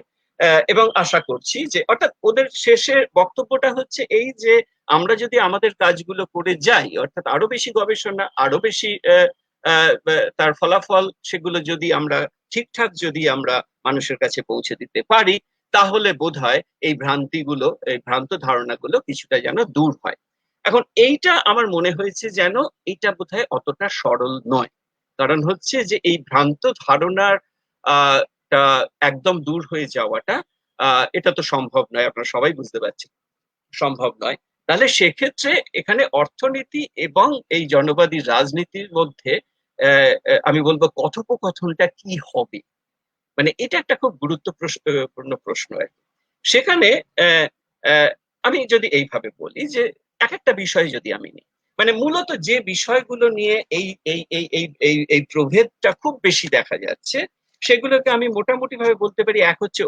এবং আশা করছি যে, অর্থাৎ ওদের শেষের বক্তব্যটা হচ্ছে এই যে আমরা যদি আমাদের কাজগুলো করে যাই, অর্থাৎ আরো বেশি গবেষণা, আরো বেশি তার ফলাফল, সেগুলো যদি আমরা ঠিকঠাক যদি আমরা মানুষের কাছে পৌঁছে দিতে পারি, তাহলে বোধহয় এই ভ্রান্তিগুলো, এই ভ্রান্ত ধারণাগুলো কিছুটা যেন দূর হয়। এখন এইটা আমার মনে হয়েছে যেন এইটা বোধহয় অতটা সরল নয়। কারণ হচ্ছে যে এই ভ্রান্ত ধারণার আহ একদম দূর হয়ে যাওয়াটা এটা তো সম্ভব নয়, আপনারা সবাই বুঝতে পারছেন সম্ভব নয়। তাহলে সেক্ষেত্রে এখানে অর্থনীতি এবং এই জনবাদী রাজনীতির মধ্যে আমি বলবো কথোপকথনটা কি হবে, মানে এটা একটা খুব গুরুত্বপূর্ণ প্রশ্ন আর কি। সেখানে আহ, আহ, আমি যদি এইভাবে বলি যে এক একটা বিষয় যদি আমি নিই, মানে মূলত যে বিষয়গুলো নিয়ে এই এই এই এই এই এই প্রভেদটা খুব বেশি দেখা যাচ্ছে, সেগুলোকে আমি মোটামুটি ভাবে বলতে পারি। এক হচ্ছে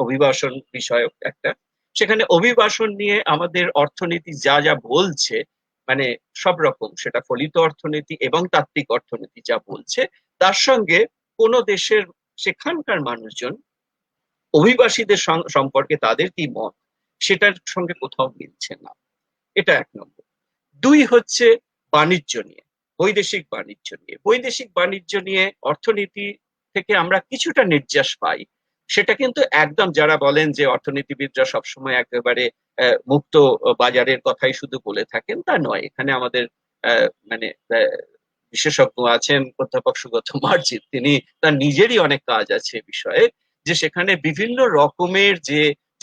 অভিবাসন বিষয়ক একটা, সেখানে অভিবাসন নিয়ে আমাদের অর্থনীতি যা যা বলছে, মানে সব রকম, সেটা ফলিত অর্থনীতি এবং তাত্ত্বিক অর্থনীতি যা বলছে, তার সঙ্গে কোন দেশের সেখানকার মানুষজন অভিবাসীদের সম্পর্কে তাদের কি মত, সেটার সঙ্গে কোথাও মিলছে না। এটা এক নম্বর। দুই হচ্ছে বাণিজ্য নিয়ে, বৈদেশিক বাণিজ্য নিয়ে অর্থনীতি থেকে আমরা কিছুটা নির্যাস পাই। সেটা কিন্তু একদম, যারা বলেন যে অর্থনীতিবিদরা সবসময় একেবারে মুক্ত বাজারের কথাই শুধু বলে থাকেন, তা নয়। এখানে আমাদের মানে বিশেষজ্ঞ আছেন অধ্যাপক সুগত মার্জিত, তিনি তার নিজেরই অনেক কাজ আছে এ বিষয়ে, যে সেখানে বিভিন্ন রকমের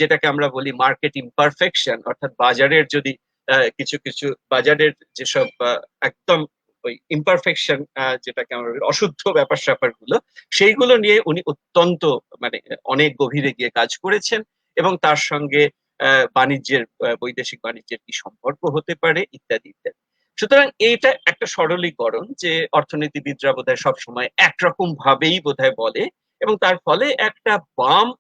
যেটাকে আমরা বলি মার্কেট ইমপারফেকশন, অর্থাৎ বাজারের যদি কিছু কিছু বাজারের যেসব একদম ওই ইমপারফেকশন, যেটাকে আমরা বলি অশুদ্ধ ব্যাপার স্যাপার গুলো, সেইগুলো নিয়ে উনি অত্যন্ত মানে অনেক গভীরে গিয়ে কাজ করেছেন। এবং তার সঙ্গে বৈদেশিক বাণিজ্যের কি সম্পর্ক হতে পারে ইত্যাদি ইত্যাদি। সুতরাং এইটা একটা সরলীকরণ, যে অর্থনীতিবিদরা বোধহয় সবসময় একরকম ভাবেই বোধহয় বলে, এবং তার ফলে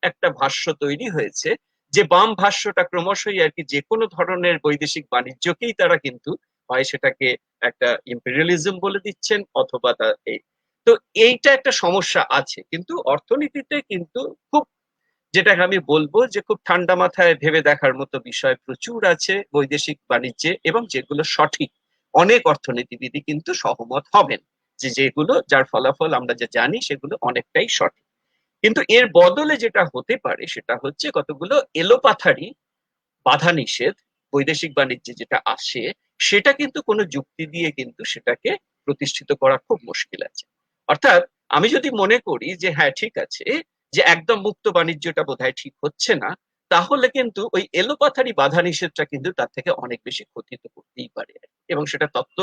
একটা ভাষ্য তৈরি হয়েছে, যে বাম ভাষ্যটা ক্রমশই আর কি যে কোনো ধরনের বৈদেশিক বাণিজ্যকেই তারা কিন্তু হয় সেটাকে একটা ইম্পেরিয়ালিজম বলে দিচ্ছেন, অথবা তো এইটা একটা সমস্যা আছে। কিন্তু অর্থনীতিতে কিন্তু খুব, যেটাকে আমি বলবো যে খুব ঠান্ডা মাথায় ভেবে দেখার মতো বিষয় প্রচুর আছে বৈদেশিক বাণিজ্যে, এবং যেগুলো সঠিক। অনেক অর্থনীতিবিদই কিন্তু সহমত হবেন যে যেগুলো, যার ফলাফল আমরা যা জানি সেগুলো অনেকটাই সঠিক। কিন্তু এর বদলে যেটা হতে পারে সেটা হচ্ছে কতগুলো এলোপাথারি বাধা নিষেধ বৈদেশিক বাণিজ্যে যেটা আসে, সেটা কিন্তু কোনো যুক্তি দিয়ে কিন্তু সেটাকে প্রতিষ্ঠিত করা খুব মুশকিল আছে। অর্থাৎ আমি যদি মনে করি যে হ্যাঁ ঠিক আছে, যে একদম মুক্ত বাণিজ্যটা বোধহয় ঠিক হচ্ছে না, তাহলে কিন্তু ওই এলোপাথারি বাধা নিষেধটা কিন্তু তার থেকে অনেক বেশি ক্ষতি তো করতেই পারে। এবং সেটা তত্ত্ব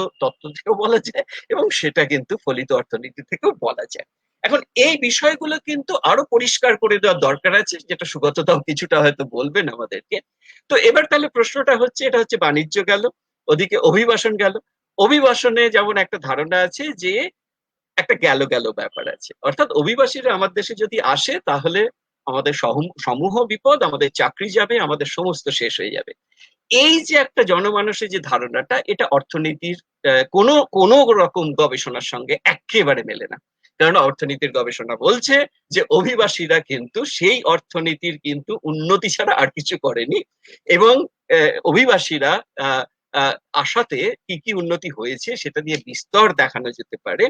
থেকেও বলা যায়, এবং সেটা কিন্তু ফলিত অর্থনীতি থেকেও বলা যায়। এখন এই বিষয়গুলো কিন্তু আরো পরিষ্কার করে দেওয়ার দরকার আছে, যেটা সুগততাও কিছুটা হয়তো বলবেন আমাদেরকে। তো এবার তাহলে প্রশ্নটা হচ্ছে, এটা হচ্ছে বাণিজ্য গেল, ওদিকে অভিবাসন গেল। অভিবাসনে যেমন একটা ধারণা আছে যে একটা গেল গেল ব্যাপার আছে, অর্থাৎ অভিবাসীরা আমার দেশে যদি আসে তাহলে আমাদের সমূহ বিপদ, আমাদের চাকরি যাবে, আমাদের সমস্ত শেষ হয়ে যাবে। এই যে একটা জনমানসের যে ধারণাটা, এটা অর্থনীতির কোনো কোনো রকম গবেষণার সঙ্গে একেবারে মেলে না। কারণ অর্থনীতির গবেষণা বলছে যে অভিবাসীরা কিন্তু সেই অর্থনীতির কিন্তু উন্নতি ছাড়া আর কিছু করেনি, এবং অভিবাসীরা আহ আহ আসাতে কি কি উন্নতি হয়েছে সেটা দিয়ে বিস্তর দেখানো যেতে পারে।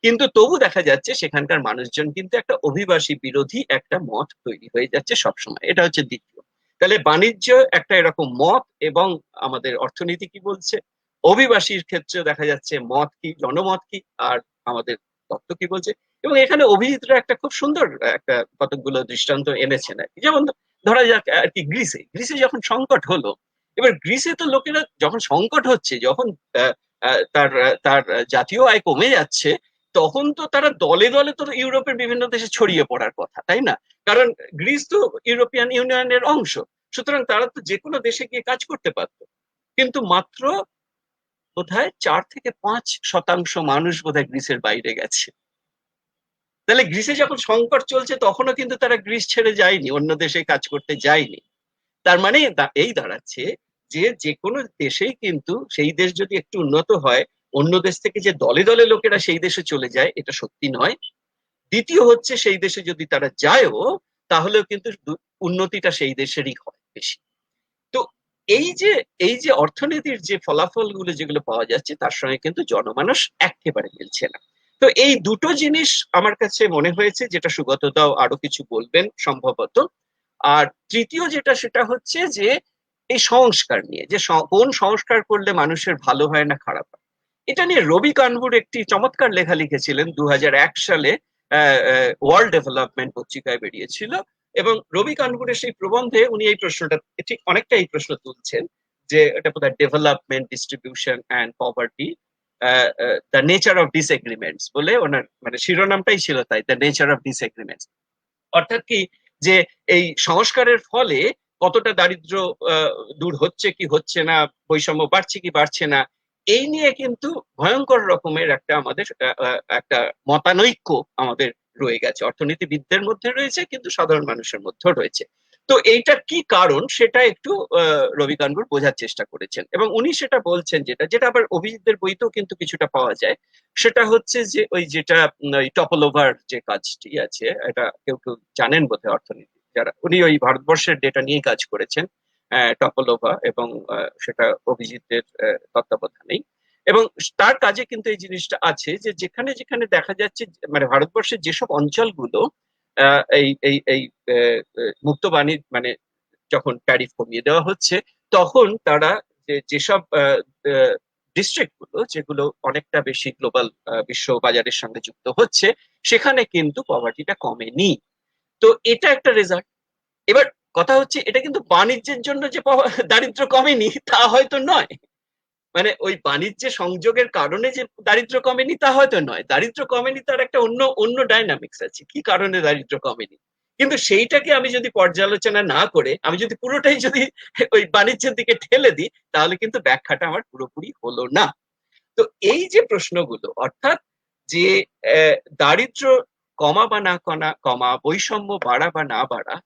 কিন্তু তবু দেখা যাচ্ছে সেখানকার মানুষজন কিন্তু একটা অভিবাসী বিরোধী একটা মত তৈরি হয়ে যাচ্ছে সবসময়। এটা হচ্ছে দ্বিতীয়। তাহলে বাণিজ্য একটা এরকম মত, এবং আমাদের অর্থনীতি কি বলছে, অভিবাসীর ক্ষেত্রে দেখা যাচ্ছে মত কি, জনমত কি, আর আমাদের তত্ত্ব কি বলছে। এবং এখানে অভিজিৎরা একটা খুব সুন্দর একটা কতগুলো দৃষ্টান্ত এনেছেন আর কি। যেমন ধরা যাক আর কি, গ্রিসে যখন সংকট হলো, এবার গ্রিসে তো লোকেরা যখন সংকট হচ্ছে, যখন তার তার জাতীয় আয় কমে যাচ্ছে, তখন তো তারা দলে দলে তো ইউরোপের বিভিন্ন দেশে ছড়িয়ে পড়ার কথা, তাই না? কারণ গ্রিস তো ইউরোপিয়ান ইউনিয়নের অংশ, সুতরাং তারা তো যে কোনো দেশে গিয়ে কাজ করতে পারতো। কিন্তু মাত্র বোধহয় 4 থেকে 5% মানুষ বোধহয় গ্রিসের বাইরে গেছে। তাহলে গ্রিসে যখন সংকট চলছে তখনও কিন্তু তারা গ্রিস ছেড়ে যায়নি, অন্য দেশে কাজ করতে যায়নি। তার মানে এই দাঁড়াচ্ছে যে যে কোনো দেশেই কিন্তু সেই দেশ যদি একটু উন্নত হয়, অন্য দেশ থেকে যে দলে দলে লোকেরা সেই দেশে চলে যায় এটা সত্যি নয়। দ্বিতীয় হচ্ছে, সেই দেশে যদি তারা যায়ও, তাহলেও কিন্তু উন্নতিটা সেই দেশেরই হয় বেশি। তো এই যে অর্থনীতির যে ফলাফল গুলো যেগুলো পাওয়া যাচ্ছে, তার সঙ্গে কিন্তু জনমানস একেবারে মিলছে না। তো এই দুটো জিনিস আমার কাছে মনে হয়েছে, যেটা সুগত দাও আরো কিছু বলবেন সম্ভবত। আর তৃতীয় যেটা, সেটা হচ্ছে যে এই সংস্কার নিয়ে, যে কোন সংস্কার করলে মানুষের ভালো হয় না খারাপ হয়। এটা নিয়ে রবি কানপুর একটি চমৎকার লেখা লিখেছিলেন 2001 সালে, ওয়ার্ল্ড ডেভেলপমেন্ট পত্রিকায় বেরিয়েছিল। এবং রবি কানপুরের সেই প্রবন্ধে উনি এই প্রশ্নটা, ঠিক অনেকটা এই প্রশ্ন তুলছেন, যে এটা বোধহয় development, distribution and poverty, the nature of disagreements বলে ওনার মানে শিরোনামটাই ছিল তাই, দ্য নেচার অফ ডিসএগ্রিমেন্টস। অর্থাৎ কি, যে এই সংস্কারের ফলে কতটা দারিদ্র দূর হচ্ছে কি হচ্ছে না, বৈষম্য বাড়ছে কি বাড়ছে না, এই নিয়ে কিন্তু ভয়ঙ্কর রকমের একটা আমাদের একটা মতানৈক্য আমাদের রয়ে গেছে, অর্থনীতিবিদদের মধ্যে রয়েছে, কিন্তু সাধারণ মানুষের মধ্যেও রয়েছে। তো এইটার কি কারণ সেটা একটু রবি কানগুর বোঝার চেষ্টা করেছেন, এবং উনি সেটা বলছেন, যেটা যেটা আবার অভিজিতের বইতেও কিন্তু কিছুটা পাওয়া যায়, সেটা হচ্ছে যে ওই যেটা ওই টপোলোভার যে কাজটি আছে, এটা কেউ কেউ জানেন বোধহয় অর্থনীতি যারা, উনি ওই ভারতবর্ষের ডেটা নিয়ে কাজ করেছেন, টপোলোভা, এবং সেটা অভিজিতের তত্ত্বাবধানেই। এবং তার কাজে কিন্তু এই জিনিসটা আছে যে যেখানে যেখানে দেখা যাচ্ছে, মানে ভারতবর্ষের যেসব অঞ্চলগুলো এই এই এই মুক্ত বাণিজ্য, মানে যখন ট্যারিফ কমিয়ে দেওয়া হচ্ছে, তখন তারা যেসব ডিস্ট্রিক্ট গুলো যেগুলো অনেকটা বেশি গ্লোবাল বিশ্ব বাজারের সঙ্গে যুক্ত হচ্ছে, সেখানে কিন্তু পভার্টিটা কমেনি। তো এটা একটা রেজাল্ট। এবার কথা হচ্ছে, এটা কিন্তু বাণিজ্যের জন্য যে দারিদ্র কমেনি তা হয়তো নয়, মানে ওই বাণিজ্যে সংযোগের কারণে যে দারিদ্র কমেনি তা হয়তো নয়, দারিদ্র কমেনি তার একটা অন্য অন্য ডাইনামিক্স আছে, কি কারণে দারিদ্র কমেনি। কিন্তু সেইটাকে আমি যদি পর্যালোচনা না করে আমি যদি পুরোটাই যদি ওই বাণিজ্যের দিকে ঠেলে দিই, তাহলে কিন্তু ব্যাখ্যাটা আমার পুরোপুরি হলো না। তো এই যে প্রশ্নগুলো, অর্থাৎ যে দারিদ্র কমা বা না কমা, বৈষম্য বাড়া বা না বাড়া,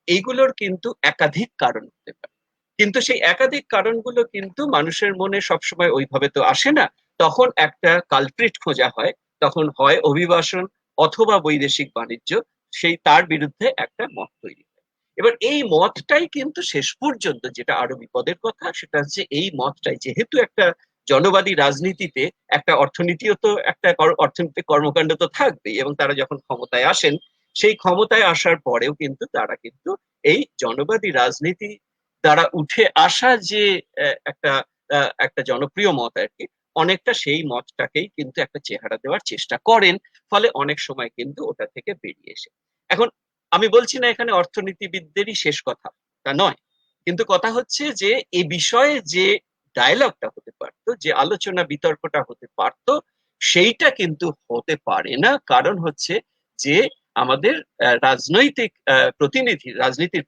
এইগুলোর কিন্তু একাধিক কারণ হতে পারে, কিন্তু সেই একাধিক কারণগুলো কিন্তু মানুষের মনে সবসময় ওইভাবে তো আসে না। তখন একটা কালপ্রিট খোঁজা হয়, তখন হয় অভিবাসন অথবা বৈদেশিক বাণিজ্য, সেই তার বিরুদ্ধে একটা মত তৈরি হয়। এবার এই মতটাই কিন্তু শেষ পর্যন্ত, যেটা আরো বিপদের কথা, সেটা হচ্ছে এই মতটাই, যেহেতু একটা জনবাদী রাজনীতিতে একটা অর্থনীতিও তো একটা অর্থনৈতিক কর্মকাণ্ড তো থাকবেই, এবং তারা যখন ক্ষমতায় আসেন, সেই ক্ষমতায় আসার পরেও কিন্তু তারা কিন্তু এই জনবাদী রাজনীতি দ্বারা উঠে আসা যে একটা একটা জনপ্রিয় মত আর কি, অনেকটা সেই মতটাকেই কিন্তু একটা চেহারা দেওয়ার চেষ্টা করেন, ফলে অনেক সময় কিন্তু ওটা থেকে বেরিয়ে এসে। এখন আমি বলছি না এখানে অর্থনীতিবিদদেরই শেষ কথা, তা নয়, কিন্তু কথা হচ্ছে যে এই বিষয়ে যে ডায়ালগটা হতে পারতো, যে আলোচনা বিতর্কটা হতে পারতো, সেইটা কিন্তু হতে পারে না। কারণ হচ্ছে যে আমাদের রাজনীতির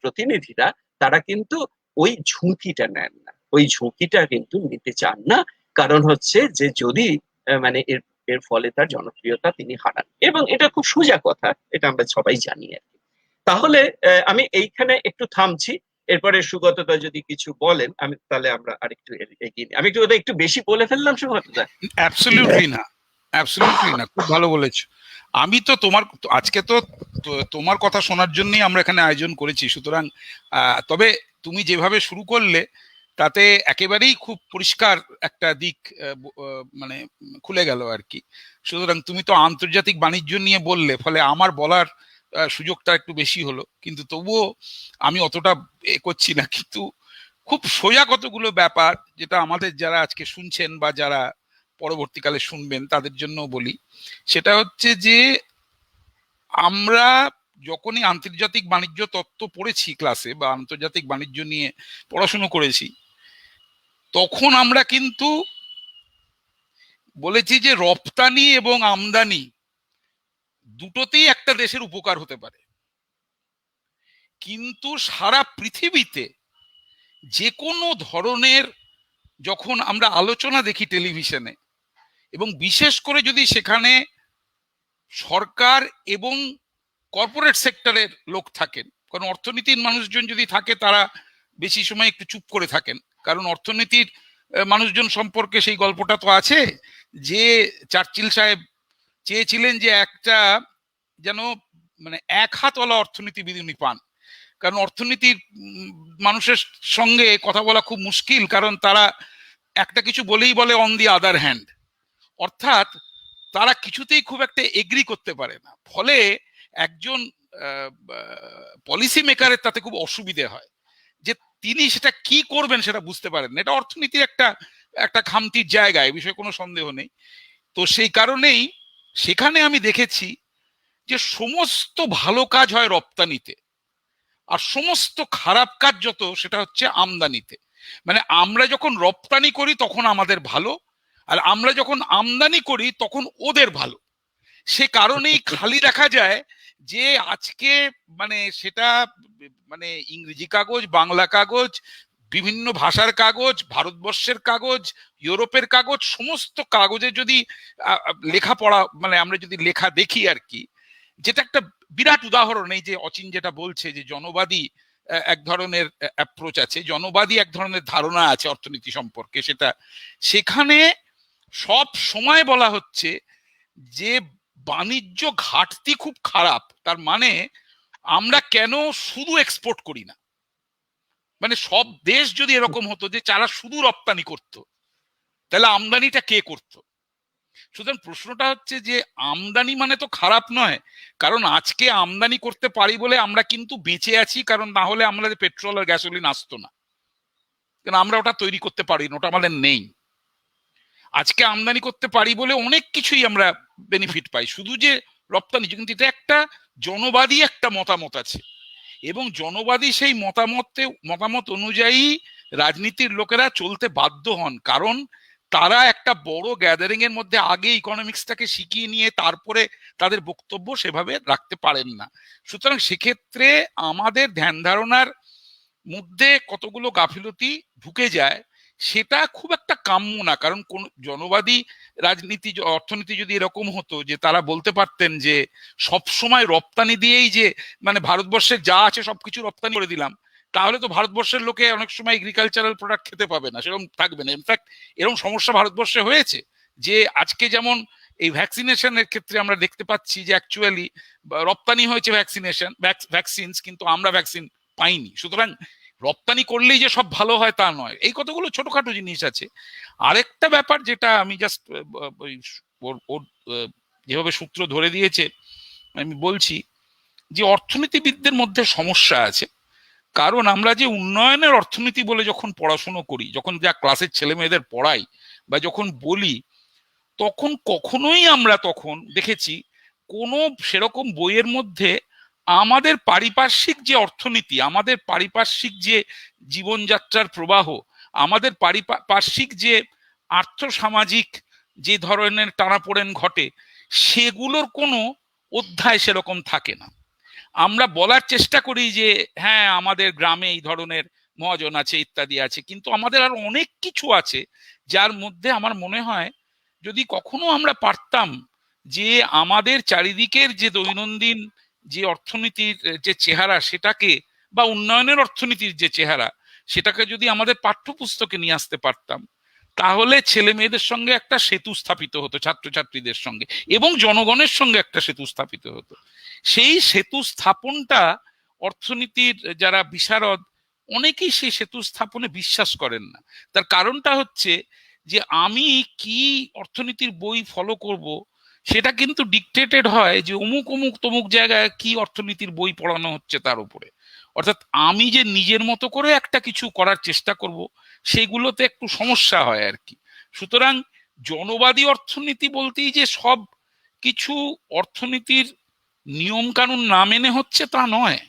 প্রতিনিধিরা, তারা কিন্তু ওই ঝুঁকিটা নেন না, ওই ঝুঁকিটা কিন্তু নিতে চান না। কারণ হচ্ছে যে যদি মানে এর এর ফলে তার জনপ্রিয়তা তিনি হারান, এবং এটা খুব সোজা কথা, এটা আমরা সবাই জানি আর কি। তাহলে আমি এইখানে একটু থামছি, এরপরে সুগতদা যদি কিছু বলেন, আমি তাহলে আমরা আরেকটু এগিয়ে নিই। আমি একটু ওটা একটু বেশি বলে ফেললাম সুগতদা? অ্যাবসলিউটলি না, অ্যাবসলিউটলি না, খুব ভালো বলেছো। আমি তো আজকে তো তোমার কথা শোনার জন্যই আমরা এখানে আয়োজন করেছি, সুতরাং তবে তুমি যেভাবে শুরু করলে তাতে একেবারেই খুব পরিষ্কার একটা দিক মানে খুলে গেল আর কি। সুতরাং তুমি তো আন্তর্জাতিক বাণিজ্য নিয়ে বললে, ফলে আমার বলার সুযোগটা একটু বেশি হলো, কিন্তু তবুও আমি অতটা করছি না। কিন্তু খুব সোজা কতগুলো ব্যাপার, যেটা আমাদের যারা আজকে শুনছেন বা যারা পরবর্তীকালে শুনবেন তাদের জন্য বলি, সেটা হচ্ছে যে আমরা যখনই আন্তর্জাতিক বাণিজ্য তত্ত্ব পড়েছি ক্লাসে, বা আন্তর্জাতিক বাণিজ্য নিয়ে পড়াশুনো করেছি, তখন আমরা কিন্তু বলেছি যে রপ্তানি এবং আমদানি দুটোতেই একটা দেশের উপকার হতে পারে। কিন্তু সারা পৃথিবীতে যে কোনো ধরনের যখন আমরা আলোচনা দেখি টেলিভিশনে, এবং বিশেষ করে যদি সেখানে সরকার এবং কর্পোরেট সেক্টরের লোক থাকেন, কারণ অর্থনীতির মানুষজন যদি থাকে তারা বেশি সময় একটু চুপ করে থাকেন, কারণ অর্থনীতির মানুষজন সম্পর্কে সেই গল্পটা তো আছে যে চার্চিল সাহেব চেয়েছিলেন যে একটা যেন মানে এক হাতওয়ালা অর্থনীতিবিদ উনি পান, কারণ অর্থনীতির মানুষের সঙ্গে কথা বলা খুব মুশকিল, কারণ তারা একটা কিছু বলেই বলে অন দি আদার হ্যান্ড, অর্থাৎ তারা কিছুতেই খুব একটা এগ্রি করতে পারে না। ফলে একজন পলিসি মেকারের তাতে খুব অসুবিধে হয় যে তিনি সেটা কি করবেন সেটা বুঝতে পারেন না। এটা অর্থনীতির একটা খামতির জায়গা, এ বিষয়ে কোনো সন্দেহ নেই। তো সেই কারণেই সেখানে আমি দেখেছি যে সমস্ত ভালো কাজ হয় রপ্তানিতে, আর সমস্ত খারাপ কাজ যত সেটা হচ্ছে আমদানিতে। মানে আমরা যখন রপ্তানি করি তখন আমাদের ভালো, আর আমরা যখন আমদানি করি তখন ওদের ভালো। সে কারণেই খালি দেখা যায় যে আজকে মানে সেটা মানে ইংরেজি কাগজ, বাংলা কাগজ, বিভিন্ন ভাষার কাগজ, ভারতবর্ষের কাগজ, ইউরোপের কাগজ, সমস্ত কাগজে যদি লেখাপড়া মানে আমরা যদি লেখা দেখি আর কি, যেটা একটা বিরাট উদাহরণ। এই যে অচিন যেটা বলছে যে জনবাদী এক ধরনের অ্যাপ্রোচ আছে, জনবাদী এক ধরনের ধারণা আছে অর্থনীতি সম্পর্কে, সেটা সেখানে সব সময় বলা হচ্ছে যে বাণিজ্য ঘাটতি খুব খারাপ, তার মানে আমরা কেন শুধু এক্সপোর্ট করি না। মানে সব দেশ যদি এরকম হতো যে যারা শুধু রপ্তানি করত, তাহলে আমদানিটা কে করত? সুতরাং প্রশ্নটা হচ্ছে যে আমদানি মানে তো খারাপ নয়, কারণ আজকে আমদানি করতে পারি বলে আমরা কিন্তু বেঁচে আছি, কারণ না হলে আমাদের পেট্রোল আর গ্যাসোলিন আসতো না, কারণ আমরা ওটা তৈরি করতে পারি না, ওটা আমাদের নেই। আজকে আমদানি করতে পারি বলে অনেক কিছুই আমরা বেনিফিট পাই, শুধু যে রপ্তানি। কিন্তু এটা একটা জনবাদী একটা মতামত আছে, এবং জনবাদী সেই মতামত অনুযায়ী রাজনীতির লোকেরা চলতে বাধ্য হন, কারণ তারা একটা বড় গ্যাদারিং এর মধ্যে আগে ইকোনমিক্সটাকে শিখিয়ে নিয়ে তারপরে তাদের বক্তব্য সেভাবে রাখতে পারেন না। সুতরাং সেক্ষেত্রে আমাদের ধ্যান ধারণার মধ্যে কতগুলো গাফিলতি ঢুকে যায়, সেটা খুব একটা কাম্য না। কারণ কোন জনবাদী রাজনীতি অর্থনীতি যদি এরকম হতো যে তারা বলতে পারতেন যে সব সময় রপ্তানি দিয়েই যে মানে ভারতবর্ষের যা আছে সবকিছু রপ্তানি করে দিলাম, তাহলে তো ভারতবর্ষের লোকে অনেক সময় এগ্রিকালচারাল প্রোডাক্ট খেতে পাবে না, সেরকম থাকবে না। ইনফ্যাক্ট এরকম সমস্যা ভারতবর্ষে হয়েছে যে আজকে যেমন এই ভ্যাকসিনেশনের ক্ষেত্রে আমরা দেখতে পাচ্ছি যে অ্যাকচুয়ালি রপ্তানি হয়েছে ভ্যাকসিনস, কিন্তু আমরা ভ্যাকসিন পাইনি। সুতরাং রপ্তানি করলেই যে সব ভালো হয় তা নয়, এই কতগুলো ছোটখাটো জিনিস আছে। আরেকটা ব্যাপার যেটা আমি জাস্ট ওর যেভাবে সূত্র ধরে দিয়েছে আমি বলছি, যে অর্থনীতিবিদদের মধ্যে সমস্যা আছে। কারণ আমরা যে উন্নয়নের অর্থনীতি বলে যখন পড়াশুনো করি, যখন যা ক্লাসের ছেলে মেয়েদের পড়াই বা যখন বলি, তখন কখনোই আমরা তখন দেখেছি কোনো সেরকম বইয়ের মধ্যে আমাদের পারিপার্শ্বিক যে অর্থনীতি, আমাদের পারিপার্শ্বিক যে জীবনযাত্রার প্রবাহ, আমাদের পারিপার্শ্বিক যে আর্থসামাজিক যে ধরনের টানাপোড়েন ঘটে, সেগুলোর কোনো অধ্যায় সেরকম থাকে না। আমরা বলার চেষ্টা করি যে হ্যাঁ আমাদের গ্রামে এই ধরনের মহাজন আছে ইত্যাদি আছে, কিন্তু আমাদের আরো অনেক কিছু আছে যার মধ্যে আমার মনে হয় যদি কখনো আমরা পারতাম যে আমাদের চারিদিকের যে দৈনন্দিন যে অর্থনীতির যে চেহারা সেটাকে, বা উন্নয়নের অর্থনীতির যে চেহারা সেটাকে যদি আমাদের পাঠ্যপুস্তকে নিয়ে আসতে পারতাম, তাহলে ছেলে মেয়েদের সঙ্গে একটা সেতু স্থাপিত হতো, ছাত্রছাত্রীদের সঙ্গে এবং জনগণের সঙ্গে একটা সেতু স্থাপিত হতো। সেই সেতু স্থাপনটা অর্থনীতির যারা বিশারদ অনেকেই সেই সেতু স্থাপনে বিশ্বাস করেন না। তার কারণটা হচ্ছে যে আমি কি অর্থনীতির বই ফলো করব, সেটা কিন্তু ডিকটেটেড হয় যে অমুক অমুক তমুক জায়গায় কি অর্থনীতির বই পড়ানো হচ্ছে তার উপরে। অর্থাৎ আমি যে নিজের মতো করে একটা কিছু করার চেষ্টা করব, সেগুলোতে একটু সমস্যা হয় আর কি। সুতরাং জনবাদী অর্থনীতি বলতেই যে সব কিছু অর্থনীতির নিয়ম কানুন না মেনে হচ্ছে তা নয়।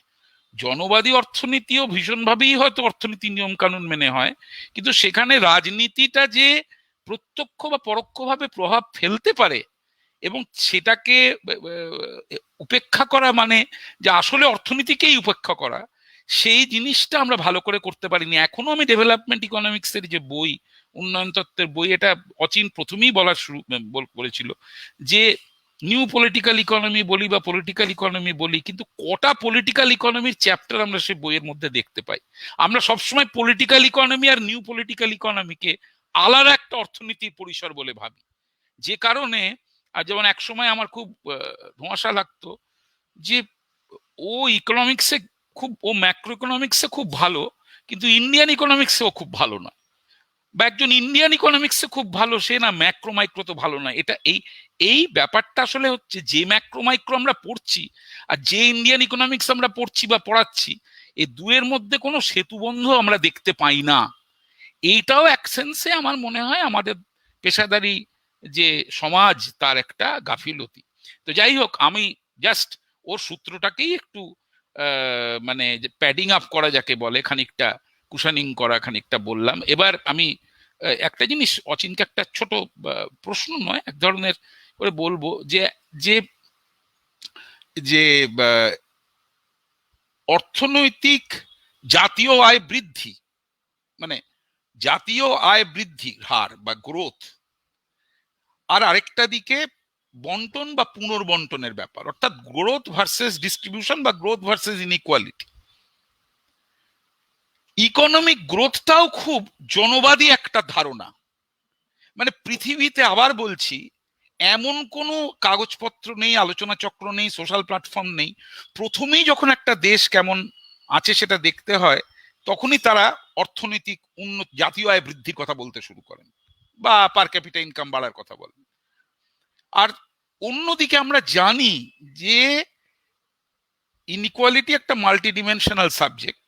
জনবাদী অর্থনীতিও ভীষণভাবেই হয়তো অর্থনীতি নিয়ম কানুন মেনে হয়, কিন্তু সেখানে রাজনীতিটা যে প্রত্যক্ষ বা পরোক্ষভাবে প্রভাব ফেলতে পারে এবং সেটাকে উপেক্ষা করা, মানে যে আসলে অর্থনীতিকেই উপেক্ষা করা, সেই জিনিসটা আমরা ভালো করে করতে পারিনি এখনো। আমি ডেভেলপমেন্ট ইকোনমিক্সের যে বই, উন্নয়ন তত্ত্বের বই, এটা অচিন প্রথমেই বলার শুরু বলেছিল যে নিউ পলিটিক্যাল ইকোনমি বলি বা পলিটিক্যাল ইকোনমি বলি, কিন্তু কটা পলিটিক্যাল ইকোনমির চ্যাপ্টার আমরা সেই বইয়ের মধ্যে দেখতে পাই? আমরা সবসময় পলিটিক্যাল ইকোনমি আর নিউ পলিটিক্যাল ইকোনমিকে আলাদা একটা অর্থনীতির পরিসর বলে ভাবি, যে কারণে আর যেমন এক সময় আমার খুব ধোঁয়াশা লাগতো যে ও ইকোনমিক্সে ও ম্যাক্রো ইকোনমিক্সে খুব ভালো, কিন্তু ইন্ডিয়ান ইকোনমিক্সেও খুব ভালো না। বা একজন ইন্ডিয়ান ইকোনমিক্সে খুব ভালো, সে না ম্যাক্রো মাইক্রো তো ভালো না। এটা এই ব্যাপারটা আসলে হচ্ছে যে ম্যাক্রো মাইক্রো আমরা পড়ছি আর যে ইন্ডিয়ান ইকোনমিক্স আমরা পড়ছি বা পড়াচ্ছি, এই দুয়ের মধ্যে কোনো সেতুবন্ধ আমরা দেখতে পাই না। এইটাও এক সেন্সে আমার মনে হয় আমাদের পেশাদারি যে সমাজ তার একটা গাফিলতি। তো যাই হোক, আমি জাস্ট ওর সূত্রটাকেই একটু মানে প্যাডিং আপ করা যাকে বলে, খানিকটা কুশানিং করা, খানিকটা বললাম। এবার আমি একটা জিনিস অচিনকে একটা ছোট প্রশ্ন নয় এক ধরনের করে বলবো যে যে যে অর্থনৈতিক জাতীয় আয় বৃদ্ধি, মানে জাতীয় আয় বৃদ্ধির হার বা গ্রোথ, আর আরেকটা দিকে বন্টন বা পুনর্বন্টনের ব্যাপার, অর্থাৎ গ্রোথ ভার্সেস ডিস্ট্রিবিউশন বা গ্রোথ ভার্সেস ইনইকুয়ালিটি। ইকোনমিক গ্রোথটাও খুব জনবাদী একটা ধারণা। মানে পৃথিবীতে, আবার বলছি, এমন কোনো কাগজপত্র নেই, আলোচনা চক্র নেই, সোশ্যাল প্ল্যাটফর্ম নেই, প্রথমেই যখন একটা দেশ কেমন আছে সেটা দেখতে হয় তখনই তারা অর্থনৈতিক উন্নত জাতীয় আয় বৃদ্ধির কথা বলতে শুরু করেন বা পার ক্যাপিটা ইনকাম বাড়ার কথা বলেন। আর অন্যদিকে আমরা জানি যে ইনইকুয়ালিটি একটা মাল্টিডিমেনশনাল সাবজেক্ট,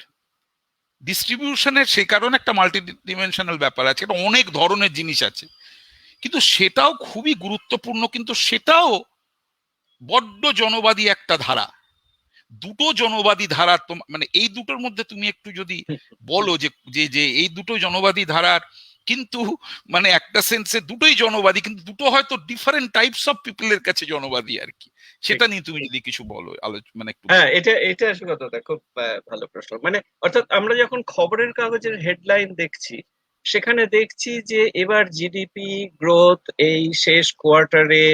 ডিস্ট্রিবিউশনের সেই কারণে একটা মাল্টিডিমেনশনাল ব্যাপার আছে, এটা অনেক ধরনের জিনিস আছে, কিন্তু সেটাও খুবই গুরুত্বপূর্ণ, কিন্তু সেটাও বড্ড জনবাদী একটা ধারা। দুটো জনবাদী ধারা, মানে এই দুটোর মধ্যে তুমি একটু যদি বলো যে যে যে এই দুটো জনবাদী ধারার কিন্তু মানে একটা সেন্সে দুটোই জনবাদী, কিন্তু দুটো হয়তো ডিফারেন্ট টাইপস অফ পিপলের কাছে জনবাদী আর কি, সেটা নিয়ে তুমি যদি কিছু বলো, মানে একটু। হ্যাঁ, এটা আসলে কথা খুব ভালো প্রশ্ন। মানে অর্থাৎ আমরা যখন খবরের কাগজের হেডলাইন দেখছি, সেখানে দেখছি যে এবার জিডিপি গ্রোথ এই শেষ কোয়ার্টারে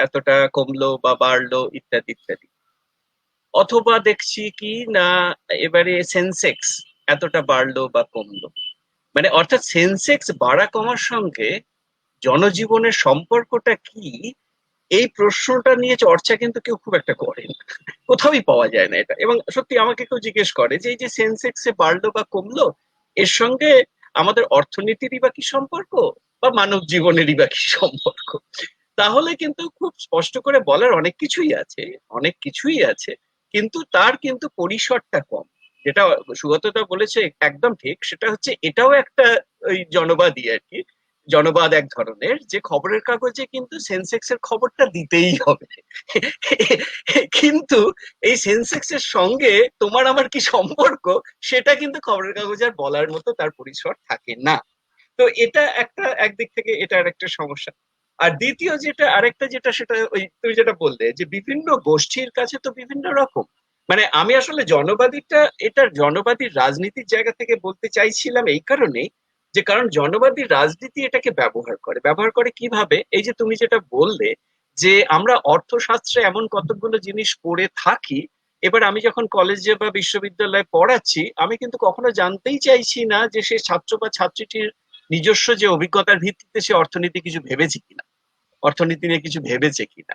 এতটা কমলো বা বাড়লো ইত্যাদি ইত্যাদি, অথবা দেখছি কি না এবারে সেন্সেক্স এতটা বাড়লো বা কমলো। মানে অর্থাৎ সেন্সেক্স বাড়া কমার সঙ্গে জনজীবনের সম্পর্কটা কি, এই প্রশ্নটা নিয়ে চর্চা কিন্তু কেউ খুব একটা করে না, কোথাওই পাওয়া যায় না এটা। এবং সত্যি আমাকে কেউ জিজ্ঞেস করে যে এই যে সেন্সেক্সে বাড়লো বা কমলো, এর সঙ্গে আমাদের অর্থনীতিরই বা কি সম্পর্ক, বা মানব জীবনেরই বা কি সম্পর্ক, তাহলে কিন্তু খুব স্পষ্ট করে বলার অনেক কিছুই আছে, অনেক কিছুই আছে, কিন্তু তার কিন্তু পরিসরটা কম। যেটা সুগতদা বলেছে একদম ঠিক, সেটা হচ্ছে এটাও একটা ওই জনবাদী আর কি, জনবাদ এক ধরনের, যে খবরের কাগজে কিন্তু সেন্সেক্স এর খবরটা দিতেই হবে, কিন্তু এই সেন্সেক্স এর সঙ্গে তোমার আমার কি সম্পর্ক, সেটা কিন্তু খবরের কাগজে আর বলার মতো তার পরিসর থাকে না। তো এটা একটা, একদিক থেকে এটা আরেকটা সমস্যা। আর দ্বিতীয় যেটা, আরেকটা যেটা, সেটা ওই তুমি যেটা বললে যে বিভিন্ন গোষ্ঠীর কাছে তো বিভিন্ন রকম। মানে আমি আসলে জনবাদীটা, এটা জনবাদী রাজনীতির জায়গা থেকে বলতে চাইছিলাম এই কারণেই, যে কারণ জনবাদী রাজনীতি এটাকে ব্যবহার করে কিভাবে, এই যে তুমি যেটা বললে যে আমরা অর্থশাস্ত্রে এমন কতগুলো জিনিস পড়ে থাকি, এবার আমি যখন কলেজে বা বিশ্ববিদ্যালয়ে পড়াচ্ছি, আমি কিন্তু কখনো জানতেই চাইছি না যে সে ছাত্র বা ছাত্রীটির নিজস্ব যে অভিজ্ঞতার ভিত্তিতে সে অর্থনীতি কিছু ভেবেছে কিনা, অর্থনীতি নিয়ে কিছু ভেবেছে কিনা।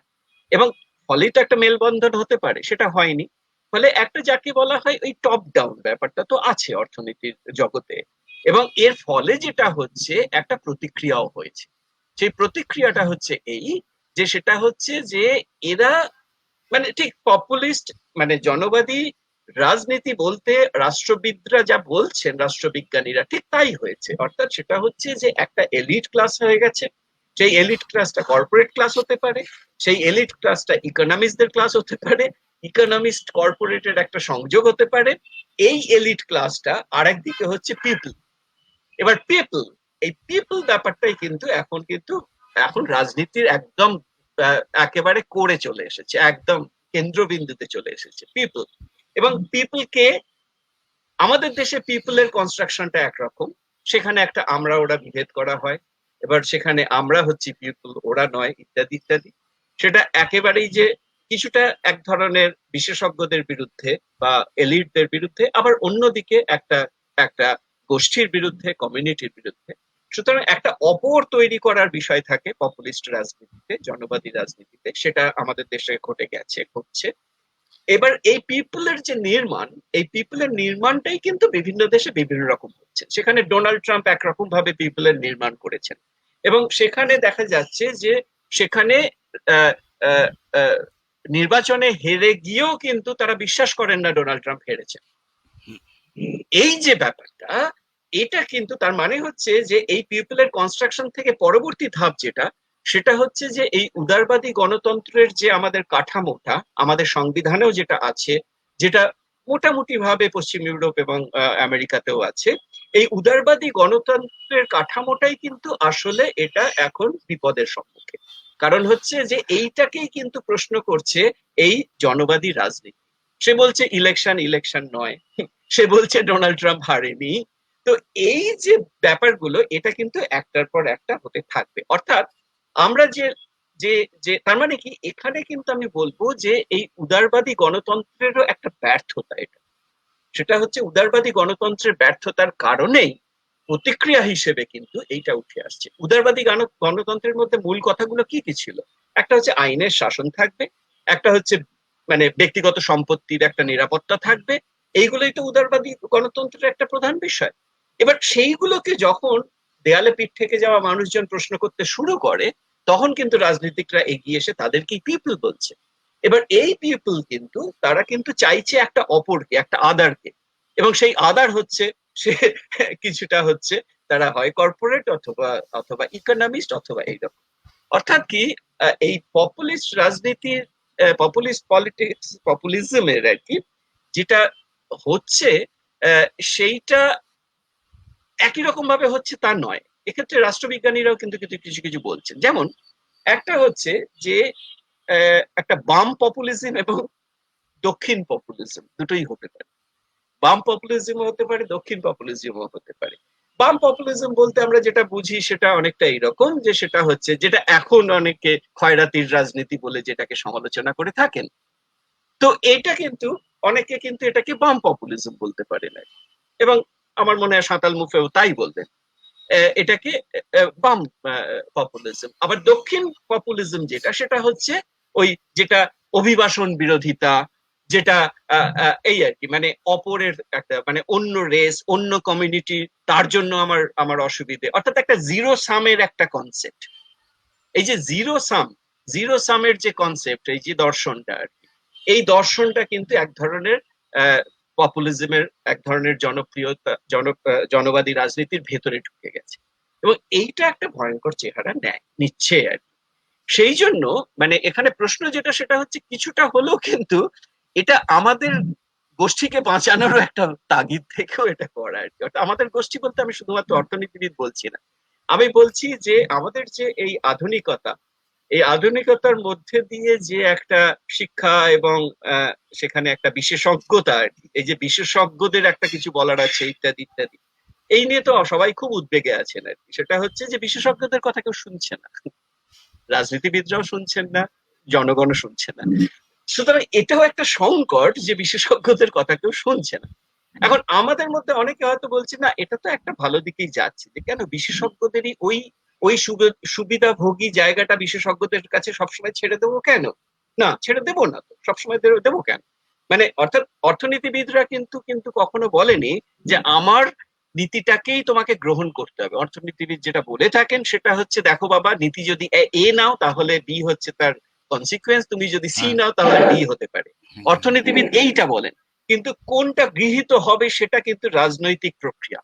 এবং ফলেই তো একটা মেলবন্ধন হতে পারে, সেটা হয়নি। ফলে একটা যাকে বলা হয় ওই টপ ডাউন ব্যাপারটা তো আছে অর্থনীতির জগতে, এবং এর ফলে যেটা হচ্ছে একটা প্রতিক্রিয়াও হয়েছে। সেই প্রতিক্রিয়াটা হচ্ছে এই, যে সেটা হচ্ছে যে এরা মানে ঠিক পপুলিস্ট, মানে জনবাদী রাজনীতি বলতে রাষ্ট্রবিদরা যা বলছেন, রাষ্ট্রবিজ্ঞানীরা, ঠিক তাই হয়েছে। অর্থাৎ সেটা হচ্ছে যে একটা এলিট ক্লাস হয়ে গেছে, সেই এলিট ক্লাসটা কর্পোরেট ক্লাস হতে পারে, সেই এলিট ক্লাসটা ইকোনমিস্টদের ক্লাস হতে পারে, ইকোনমিস্ট কর্পোরেটের একটা সংযোগ হতে পারে, এই এলিট ক্লাসটা আরেকদিকে হচ্ছে পিপল। এবার পিপল, এই পিপল ব্যাপারটাই কিন্তু এখন রাজনীতির একদম একেবারে করে চলে এসেছে, একদম কেন্দ্রবিন্দুতে চলে এসেছে পিপল। এবং পিপলকে, আমাদের দেশে পিপলের কনস্ট্রাকশনটা একরকম, সেখানে একটা আমরা ওরা বিভেদ করা হয়, এবার সেখানে আমরা হচ্ছি পিপল, ওরা নয়, ইত্যাদি ইত্যাদি। সেটা একেবারেই যে কিছুটা এক ধরনের বিশেষজ্ঞদের বিরুদ্ধে বা এলিটদের বিরুদ্ধে, আবার অন্যদিকে একটা একটা গোষ্ঠীর বিরুদ্ধে, কমিউনিটির বিরুদ্ধে। সুতরাং একটা অপর তৈরি করার বিষয় থাকে পপুলিস্ট রাজনীতিতে, জনবাদী রাজনীতিতে, সেটা আমাদের দেশে ঘটে গেছে, ঘটছে। এবার এই পিপলের যে নির্মাণ, এই পিপলের নির্মাণটাই কিন্তু বিভিন্ন দেশে বিভিন্ন রকম হচ্ছে। সেখানে ডোনাল্ড ট্রাম্প একরকম ভাবে পিপলের নির্মাণ করেছেন, এবং সেখানে দেখা যাচ্ছে যে সেখানে আহ, আহ, আহ, নির্বাচনে হেরে গিয়েও কিন্তু তারা বিশ্বাস করেন না ডোনাল্ড ট্রাম্প হেরেছেন। এই যে ব্যাপারটা, এটা কিন্তু তার মানে হচ্ছে যে এই পিপলের কনস্ট্রাকশন থেকে পরবর্তী ধাপ যেটা, সেটা হচ্ছে যে এই উদারবাদী গণতন্ত্রের যে আমাদের কাঠামোটা, আমাদের সংবিধানেও যেটা আছে, যেটা মোটামুটি ভাবে পশ্চিম ইউরোপ এবং আমেরিকাতেও আছে, এই উদারবাদী গণতন্ত্রের কাঠামোটাই কিন্তু আসলে এটা এখন বিপদের সম্মুখে। কারণ হচ্ছে যে এইটাকেই কিন্তু প্রশ্ন করছে এই জনবাদী রাজনীতি। সে বলছে ইলেকশন ইলেকশন নয়, সে বলছে ডোনাল্ড ট্রাম্প হারেনি। তো এই যে ব্যাপারগুলো এটা কিন্তু একটার পর একটা হতে থাকবে। অর্থাৎ আমরা যে যে যে তার মানে কি, এখানে কিন্তু আমি বলবো যে এই উদারবাদী গণতন্ত্রেরও একটা ব্যর্থতা এটা। সেটা হচ্ছে উদারবাদী গণতন্ত্রের ব্যর্থতার কারণেই প্রতিক্রিয়া হিসেবে কিন্তু এইটা উঠে আসছে। উদারবাদী গণতন্ত্রের মধ্যে মূল কথাগুলো কি কি ছিল? একটা হচ্ছে আইনের শাসন থাকবে, একটা হচ্ছে মানে ব্যক্তিগত সম্পত্তির একটা নিরাপত্তা থাকবে। এইগুলোই তো উদারবাদী গণতন্ত্রের একটা প্রধান বিষয়। এবার সেইগুলোকে যখন দেয়ালে পিঠ থেকে যাওয়া মানুষজন প্রশ্ন করতে শুরু করে, তখন কিন্তু রাজনীতিকরা এগিয়ে এসে তাদেরকেই পিপল বলছে। এবার এই পিপল কিন্তু তারা কিন্তু চাইছে একটা অপরকে, একটা আদারকে, এবং সেই আদার হচ্ছে সে কিছুটা হচ্ছে তারা হয় কর্পোরেট অথবা অথবা ইকোনমিস্ট অথবা এইরকম। অর্থাৎ কি, এই পপুলিস্ট রাজনীতির, পপুলিস্ট পলিটিক্স, পপুলিজমের আর কি যেটা হচ্ছে, সেইটা একই রকম ভাবে হচ্ছে তা নয়। এক্ষেত্রে রাষ্ট্রবিজ্ঞানীরাও কিন্তু কিছু কিছু বলছেন। যেমন একটা হচ্ছে যে একটা বাম পপুলিজম এবং দক্ষিণ পপুলিজম দুটোই হতে পারে। বাম পপুলিজম হতে পারে, দক্ষিণ পপুলিজমও হতে পারে। বাম পপুলিজম বলতে আমরা যেটা বুঝি সেটা অনেকটা এইরকম, যে সেটা হচ্ছে যেটা এখন অনেকে খয়রাতির রাজনীতি বলে যেটাকে সমালোচনা করে থাকেন। তো এটা কিন্তু অনেকে কিন্তু এটাকে বাম পপুলিজম বলতে পারে না, এবং আমার মনে হয় সাঁতাল মুফেও তাই বলবেন। এটাকে বাম পপুলিজম। আবার দক্ষিণ পপুলিজম যেটা, সেটা হচ্ছে ওই যেটা অভিবাসন বিরোধিতা, যেটা এই আর কি, মানে অপরের একটা, মানে অন্য রেস, অন্য কমিউনিটি, তার জন্য আমার আমার অসুবিধে, অর্থাৎ একটা জিরো সামের একটা কনসেপ্ট। এই যে জিরো সামের যে কনসেপ্ট, এই যে দর্শনটা আর কি, এই দর্শনটা কিন্তু এক ধরনের পপুলিজমের এক ধরনের জনপ্রিয়তা, জনবাদী রাজনীতির ভেতরে ঢুকে গেছে, এবং এইটা একটা ভয়ঙ্কর চেহারা নিচ্ছে আর কি। সেই জন্য মানে এখানে প্রশ্ন যেটা, সেটা হচ্ছে কিছুটা হলেও কিন্তু এটা আমাদের গোষ্ঠীকে বাঁচানোরও একটা তাগিদ থেকেও এটা করা আর কি। অর্থাৎ আমাদের গোষ্ঠী বলতে আমি শুধুমাত্র অর্থনীতিবিদ বলছি না, আমি বলছি যে আমাদের যে এই আধুনিকতা, এই আধুনিকতার মধ্যে দিয়ে যে একটা শিক্ষা এবং সেখানে একটা বিশেষজ্ঞতা আর কি, এই যে বিশেষজ্ঞদের একটা কিছু বলার আছে ইত্যাদি ইত্যাদি, এই নিয়ে তো সবাই খুব উদ্বেগে আছেন আর কি। সেটা হচ্ছে যে বিশেষজ্ঞদের কথা কেউ শুনছে না, রাজনীতিবিদরাও শুনছেন না, জনগণও শুনছে না। সুতরাং এটাও একটা সংকট যে বিশেষজ্ঞদের কথা কেউ শুনছে না। এখন আমাদের মধ্যে অনেকে হয়তো বলছে, না এটা তো একটা ভালো দিকেই যাচ্ছে, যে কেন বিশেষজ্ঞদেরই ওই ওই সুবিধাভোগী জায়গাটা বিশেষজ্ঞদের কাছে সবসময় ছেড়ে দেবো কেন? না, ছেড়ে দেবো না, তো সবসময় দেবো কেন? মানে অর্থাৎ অর্থনীতিবিদরা কিন্তু কিন্তু কখনো বলেনি যে আমার নীতিটাকেই তোমাকে গ্রহণ করতে হবে। অর্থনীতিবিদ যেটা বলে থাকেন সেটা হচ্ছে, দেখো বাবা, নীতি যদি এ নাও তাহলে বি হচ্ছে তার কনসিকুয়েন্স, তুমি যদি সি নাও তাহলে ডি হতে পারে। অর্থনীতিবিদ এইটা বলেন, কিন্তু কোনটা গৃহীত হবে সেটা কিন্তু রাজনৈতিক প্রক্রিয়া।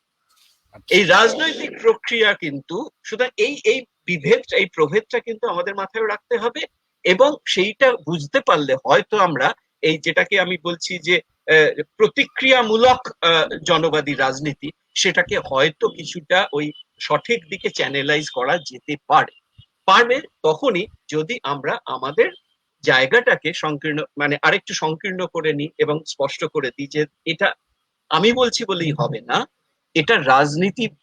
এই রাজনৈতিক প্রক্রিয়া কিন্তু, সুতরাং এই এই বিভেদটা, এই প্রভেদটা কিন্তু আমাদের মাথায় রাখতে হবে, এবং সেইটা বুঝতে পারলে হয়তো আমরা এই যেটাকে আমি বলছি যে প্রতিক্রিয়ামূলক জনবাদী রাজনীতি, সেটাকে হয়তো কিছুটা ওই সঠিক দিকে চ্যানেলাইজ করা যেতে পারবে তখনই যদি আমরা আমাদের জায়গাটাকে সংকীর্ণ, মানে আরেকটু সংকীর্ণ করে নিই এবং স্পষ্ট করে দিই যে এটা আমি বলছি বলেই হবে না, এটা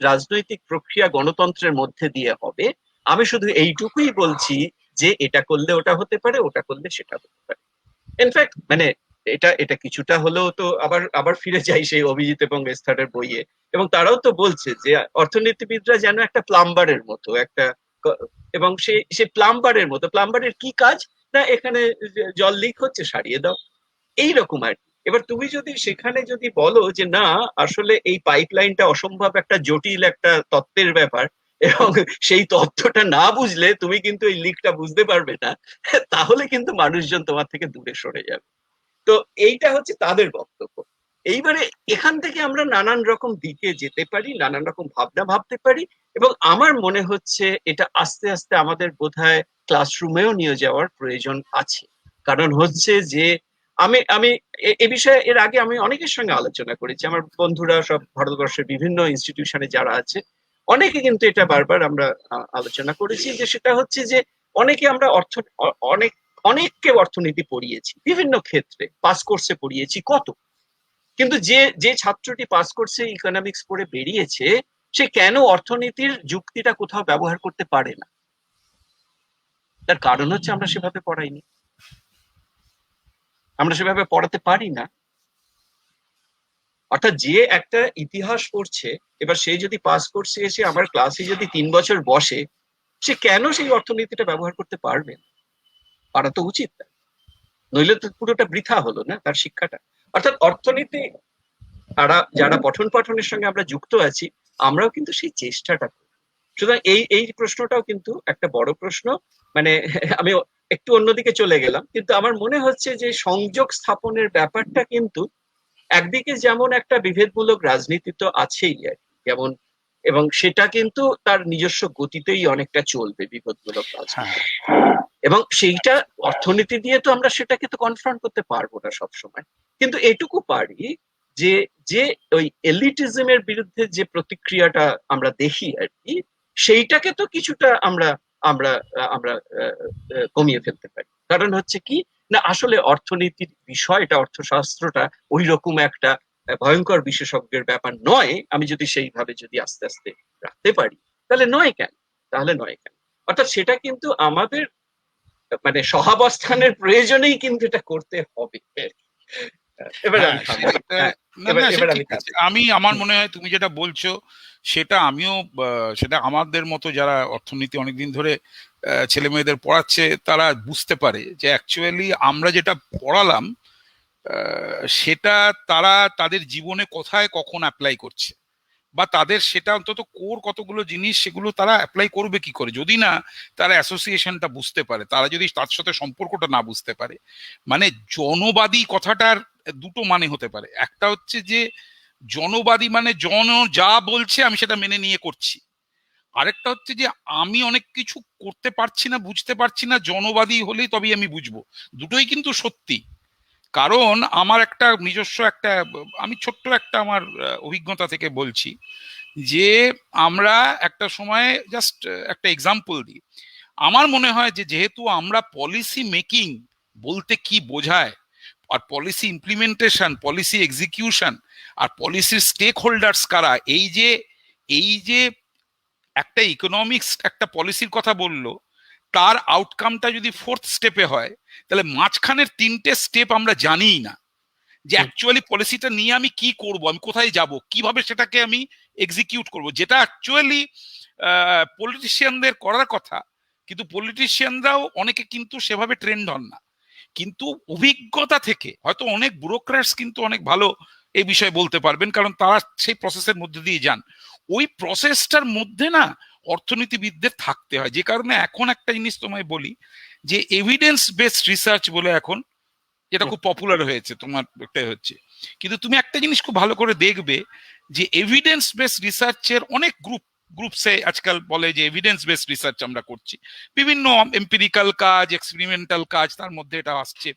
রাজনৈতিক প্রক্রিয়া গণতন্ত্রের মধ্যে দিয়ে হবে। আমি শুধু এইটুকুই বলছি যে এটা করলে ওটা হতে পারে, ওটা করলে সেটা হতে পারে। ইনফ্যাক্ট মানে এটা এটা কিছুটা হলেও তো আবার আবার ফিরে যাই সেই অভিজিৎ এবং এস্থারের বইয়ে, এবং তারাও তো বলছে যে অর্থনীতিবিদরা যেন একটা প্লাম্বারের মতো একটা, এবং সে প্লাম্বারের মতো, প্লাম্বারের কি কাজ, না এখানে জল লিক হচ্ছে সারিয়ে দাও, এইরকম আর কি। এবার তুমি যদি সেখানে যদি বলো যে না, আসলে এই পাইপলাইনটা অসম্ভব একটা জটিল একটা তত্ত্বের ব্যাপার, এবং সেই তত্ত্বটা না বুঝলে তুমি কিন্তু এই লিকটা বুঝতে পারবে না, তাহলে কিন্তু মানুষজন তোমার থেকে দূরে সরে যাবে। তো এইটা হচ্ছে তাদের বক্তব্য। এইবারে এখান থেকে আমরা নানান রকম দিকে যেতে পারি, নানান রকম ভাবনা ভাবতে পারি, এবং আমার মনে হচ্ছে এটা আস্তে আস্তে আমাদের বোধহয় ক্লাসরুমেও নিয়ে যাওয়ার প্রয়োজন আছে। কারণ হচ্ছে যে আমি আমি এ বিষয়ে এর আগে আমি অনেকের সঙ্গে আলোচনা করেছি, আমার বন্ধুরা সব ভারতবর্ষের বিভিন্ন ইনস্টিটিউশনে যারা আছে, অনেকে কিন্তু এটা বারবার আমরা আলোচনা করেছি, যে সেটা হচ্ছে যে অনেকে আমরা অনেক অনেককে অর্থনীতি পড়িয়েছি, বিভিন্ন ক্ষেত্রে পাস কোর্সে পড়িয়েছি কত, কিন্তু যে যে ছাত্রটি পাস কোর্সে ইকোনমিক্স পড়ে বেরিয়েছে, সে কেন অর্থনীতির যুক্তিটা কোথাও ব্যবহার করতে পারে না? তার কারণ হচ্ছে আমরা সেভাবে পড়াইনি, আমরা সেভাবে পড়াতে পারি না। অর্থাৎ যে একটা ইতিহাস পড়ছে, এবার সে যদি পাস কোর্সে এসে আমার ক্লাসে যদি 3 বছর বসে, সে কেন সেই অর্থনীতিটা ব্যবহার করতে পারবে না? পারা তো উচিত না, নইলে তো পুরোটা বৃথা হলো না তার শিক্ষাটা। অর্থাৎ অর্থনীতি যারা পঠন পাঠনের সঙ্গে আমরা যুক্ত আছি, আমরাও কিন্তু সেই চেষ্টাটা করি। সুতরাং এই এই প্রশ্নটাও কিন্তু একটা বড় প্রশ্ন। মানে আমি একটু অন্যদিকে চলে গেলাম, কিন্তু আমার মনে হচ্ছে যে সংযোগ স্থাপনের ব্যাপারটা কিন্তু একদিকে যেমন একটা বিভেদমূলক রাজনীতি তো আছেই আর কি, যেমন, এবং সেটা কিন্তু তার নিজস্ব গতিতেই অনেকটা চলবে বিভেদমূলক রাজনীতি, এবং সেইটা অর্থনীতি দিয়ে তো আমরা সেটাকে তো কনফ্রন্ট করতে পারবো না সবসময়। কিন্তু এটুকু পারি যে যে ওই এলিটিজমের বিরুদ্ধে যে প্রতিক্রিয়াটা আমরা দেখি আর কি, সেইটাকে তো কিছুটা আমরা আমরা আমরা কমিয়ে ফেলতে পারি। কারণ হচ্ছে কি না, আসলে অর্থনীতির বিষয়টা, অর্থশাস্ত্রটা ওই রকম একটা ভয়ঙ্কর বিশেষজ্ঞের ব্যাপার নয়। আমি যদি সেইভাবে যদি আস্তে আস্তে রাখতে পারি, তাহলে নয় কেন, তাহলে নয় কেন। অর্থাৎ সেটা কিন্তু আমাদের মানে সহাবস্থানের প্রয়োজনেই কিন্তু এটা করতে হবে। এবার আমি থামবো। এবার আমি ঠিক আছে। আমি আমার মনে হয় তুমি যেটা বলছো সেটা আমিও সেটা আমাদের মতো যারা অর্থনীতি অনেকদিন ধরে ছেলে মেয়েদের পড়াচ্ছে তারা বুঝতে পারে যে অ্যাকচুয়ালি আমরা যেটা পড়ালাম সেটা তারা তাদের জীবনে কোথায় কখন অ্যাপ্লাই করছে, বা তাদের সেটা অন্তত কোর কতগুলো জিনিস সেগুলো তারা অ্যাপ্লাই করবে কি করে যদি না তারা অ্যাসোসিয়েশনটা বুঝতে পারে, তারা যদি তার সাথে সম্পর্কটা না বুঝতে পারে। মানে জনবাদী কথাটার দুটো মানে হতে পারে, একটা হচ্ছে যে জনবাদী মানে জন যা বলছে আমি সেটা মেনে নিয়ে করছি, আরেকটা হচ্ছে যে আমি অনেক কিছু করতে পারছি না, বুঝতে পারছি না, জনবাদী হলেই তবেই আমি বুঝবো। দুটোই কিন্তু সত্যি। কারণ আমার একটা নিজস্ব একটা, আমি ছোট্ট একটা আমার অভিজ্ঞতা থেকে বলছি যে আমরা একটা সময় জাস্ট একটা এক্সাম্পল দিই। আমার মনে হয় যে যেহেতু আমরা পলিসি মেকিং বলতে কি বোঝায়, আর পলিসি ইমপ্লিমেন্টেশন, পলিসি এক্সিকিউশন, আর পলিসির স্টেক হোল্ডার্স কারা, এই যে একটা ইকোনমিক্স একটা পলিসির কথা বললো, তার আউটকামটা যদি ফোর্থ স্টেপে হয়, তাহলে মাঝখানের 3টে স্টেপ আমরা জানিই না। যে অ্যাকচুয়ালি পলিসিটা নিয়ে আমি কি করব, আমি কোথায় যাব, কিভাবে সেটাকে আমি এক্সিকিউট করব, যেটা অ্যাকচুয়ালি পলিটিশিয়ানদের করার কথা, কিন্তু পলিটিশিয়ানরাও অনেকে কিন্তু সেভাবে ট্রেন্ড হন না। কিন্তু অভিজ্ঞতা থেকে হয়তো অনেক ব্যুরোক্র্যাটস কিন্তু অনেক ভালো এই বিষয়ে বলতে পারবেন, কারণ তারা সেই প্রসেসের মধ্যে দিয়ে যান। ওই প্রসেসটার মধ্যে না অর্থনীতিবিদদের থাকতে হয়। যে কারণে এখন একটা জিনিস তোমায় বলি যে এভিডেন্স বেসড রিসার্চ বলে এখন যেটা খুব পপুলার হয়েছে তোমার একটা হচ্ছে, কিন্তু তুমি একটা জিনিস খুব ভালো করে দেখবে যে এভিডেন্স বেসড রিসার্চের অনেক গ্রুপসে আজকাল বলে যে এভিডেন্স বেসড রিসার্চ আমরা করছি, বিভিন্ন এম্পিরিক্যাল কাজ, এক্সপেরিমেন্টাল কাজ, তার মধ্যে এটা আসছে,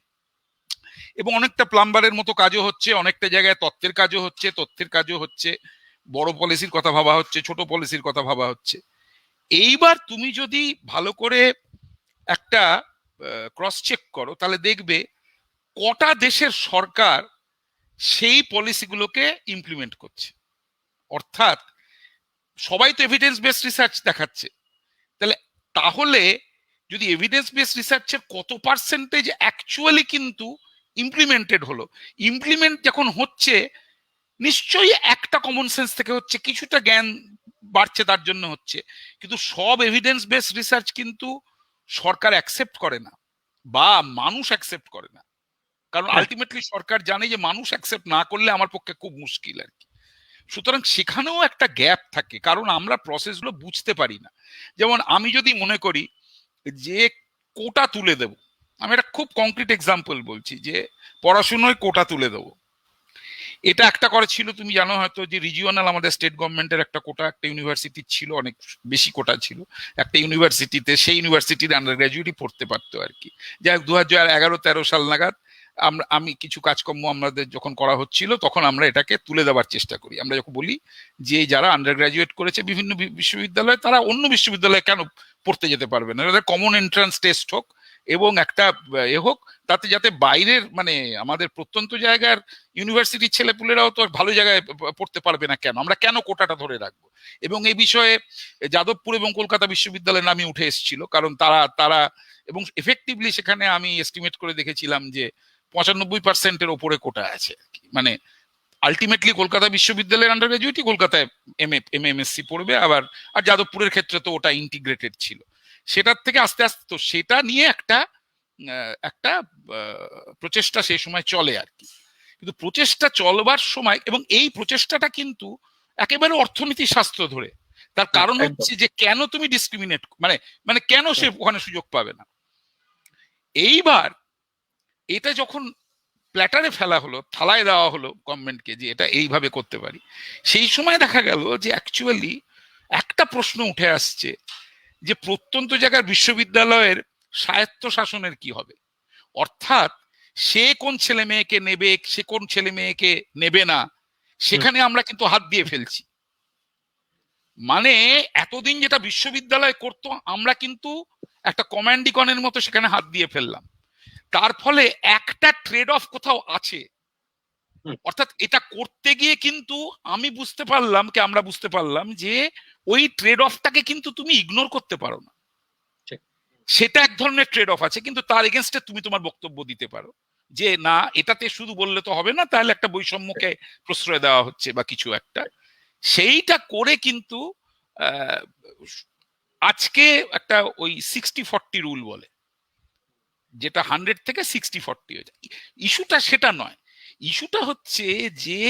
এবং অনেকটা প্লাম্বারের মতো কাজও হচ্ছে, অনেকটা জায়গায় তত্ত্বের কাজও হচ্ছে, বড় পলিসির কথা ভাবা হচ্ছে, ছোট পলিসির কথা ভাবা হচ্ছে। এইবার তুমি যদি ভালো করে একটা ক্রস চেক করো, তাহলে দেখবে কটা দেশের সরকার সেই পলিসিগুলোকে ইমপ্লিমেন্ট করছে। অর্থাৎ সবাই তো এভিডেন্স বেসড রিসার্চ দেখাচ্ছে, তাহলে যদি এভিডেন্স বেসড রিসার্চের কত পার্সেন্টেজ অ্যাকচুয়ালি কিন্তু ইমপ্লিমেন্টেড হলো, ইমপ্লিমেন্ট যখন হচ্ছে নিশ্চয়ই একটা কমন সেন্স থেকে হচ্ছে, কিছুটা জ্ঞান বাড়ছে তার জন্য হচ্ছে, কিন্তু সব এভিডেন্স বেসড রিসার্চ কিন্তু সরকার অ্যাকসেপ্ট করে না বা মানুষ অ্যাকসেপ্ট করে না, কারণ আলটিমেটলি সরকার জানে যে মানুষ অ্যাকসেপ্ট না করলে আমার পক্ষে খুব মুশকিল আর কি। সুতরাং সেখানেও একটা গ্যাপ থাকে, কারণ আমরা প্রসেসগুলো বুঝতে পারি না। যেমন আমি যদি মনে করি যে কোটা তুলে দেব, আমি একটা খুব কংক্রিট এক্সাম্পল বলছি, যে পড়াশুনোয় কোটা তুলে দেবো, এটা একটা করে ছিল, তুমি জানো হয়তো যে রিজিওনাল আমাদের স্টেট গভর্নমেন্টের একটা কোটা একটা ইউনিভার্সিটি ছিল, অনেক বেশি কোটা ছিল একটা ইউনিভার্সিটিতে, সেই ইউনিভার্সিটির আন্ডার গ্রাজুয়েটই পড়তে পারতো আর কি। যাই হোক 2011-13 সাল নাগাদ আমি কিছু কাজকর্ম আমাদের যখন করা হচ্ছিল তখন আমরা এটাকে তুলে দেওয়ার চেষ্টা করি। আমরা যখন বলি যে যারা আন্ডার গ্রাজুয়েট করেছে বিভিন্ন বিশ্ববিদ্যালয়ে, তারা অন্য বিশ্ববিদ্যালয়ে কেন পড়তে যেতে পারবে না, কমন এন্ট্রান্স টেস্ট হোক এবং একটা হোক, তাতে যাতে বাইরের মানে আমাদের প্রত্যন্ত জায়গার ইউনিভার্সিটির ছেলেপুলেরাও তো ভালো জায়গায় পড়তে পারবে না, কেন আমরা কেন কোটাটা ধরে রাখবো। এবং এই বিষয়ে যাদবপুর এবং কলকাতা বিশ্ববিদ্যালয়ের নামই উঠে এসেছিল, কারণ তারা তারা এবং এফেক্টিভলি সেখানে আমি এস্টিমেট করে দেখেছিলাম যে 95% ওপরে কোটা আছে। মানে আলটিমেটলি কলকাতা বিশ্ববিদ্যালয়ের আন্ডার গ্রাজুয়েটই কলকাতায় এমএমএসসি পড়বে, আবার আর যাদবপুরের ক্ষেত্রে তো ওটা ইন্টিগ্রেটেড ছিল। সেটার থেকে আস্তে আস্তে তো সেটা নিয়ে একটা একটা প্রচেষ্টা সেই সময় চলে আর কি। কিন্তু প্রচেষ্টা চলবার সময়, এবং এই প্রচেষ্টাটা কিন্তু একেবারে অর্থনীতি শাস্ত্র ধরে, তার কারণ হচ্ছে যে কেন তুমি ডিসক্রিমিনেট মানে মানে কেন সে ওখানে সুযোগ পাবে না। এইবার এটা যখন প্ল্যাটারে ফেলা হলো, থালায় দেওয়া হলো গভর্নমেন্টকে যে এটা এইভাবে করতে পারি, সেই সময় দেখা গেল যে অ্যাকচুয়ালি একটা প্রশ্ন উঠে আসছে যে প্রত্যন্ত জায়গার বিশ্ববিদ্যালয়ের স্বায়ত্ত শাসনের কি হবে, অর্থাৎ সে কোন ছেলে মেয়েকে নেবে, সে কোন ছেলে মেয়েকে নেবে না, সেখানে আমরা কিন্তু হাত দিয়ে ফেলছি। মানে এতদিন যেটা বিশ্ববিদ্যালয় করতো আমরা কিন্তু একটা কমান্ডিকনের মতো সেখানে হাত দিয়ে ফেললাম। তার ফলে একটা ট্রেড অফ কোথাও আছে, অর্থাৎ এটা করতে গিয়ে কিন্তু আমরা বুঝতে পারলাম যে ওই ট্রেড অফটাকে কিন্তু তুমি ইগনোর করতে পারো না। সেটা এক ধরনের ট্রেড অফ আছে, কিন্তু তার এগেনস্টে তুমি তোমার বক্তব্য দিতে পারো যে না, এটাতে শুধু বললে তো হবে না, তাহলে একটা বৈষম্যকে প্রশ্রয় দেওয়া হচ্ছে বা কিছু একটা। সেইটা করে কিন্তু আজকে একটা ওই 60-40 রুল বলে, যেটা 100 থেকে 60-40 হয়ে যায়। ইস্যুটা সেটা নয়, ইস্যুটা হচ্ছে যে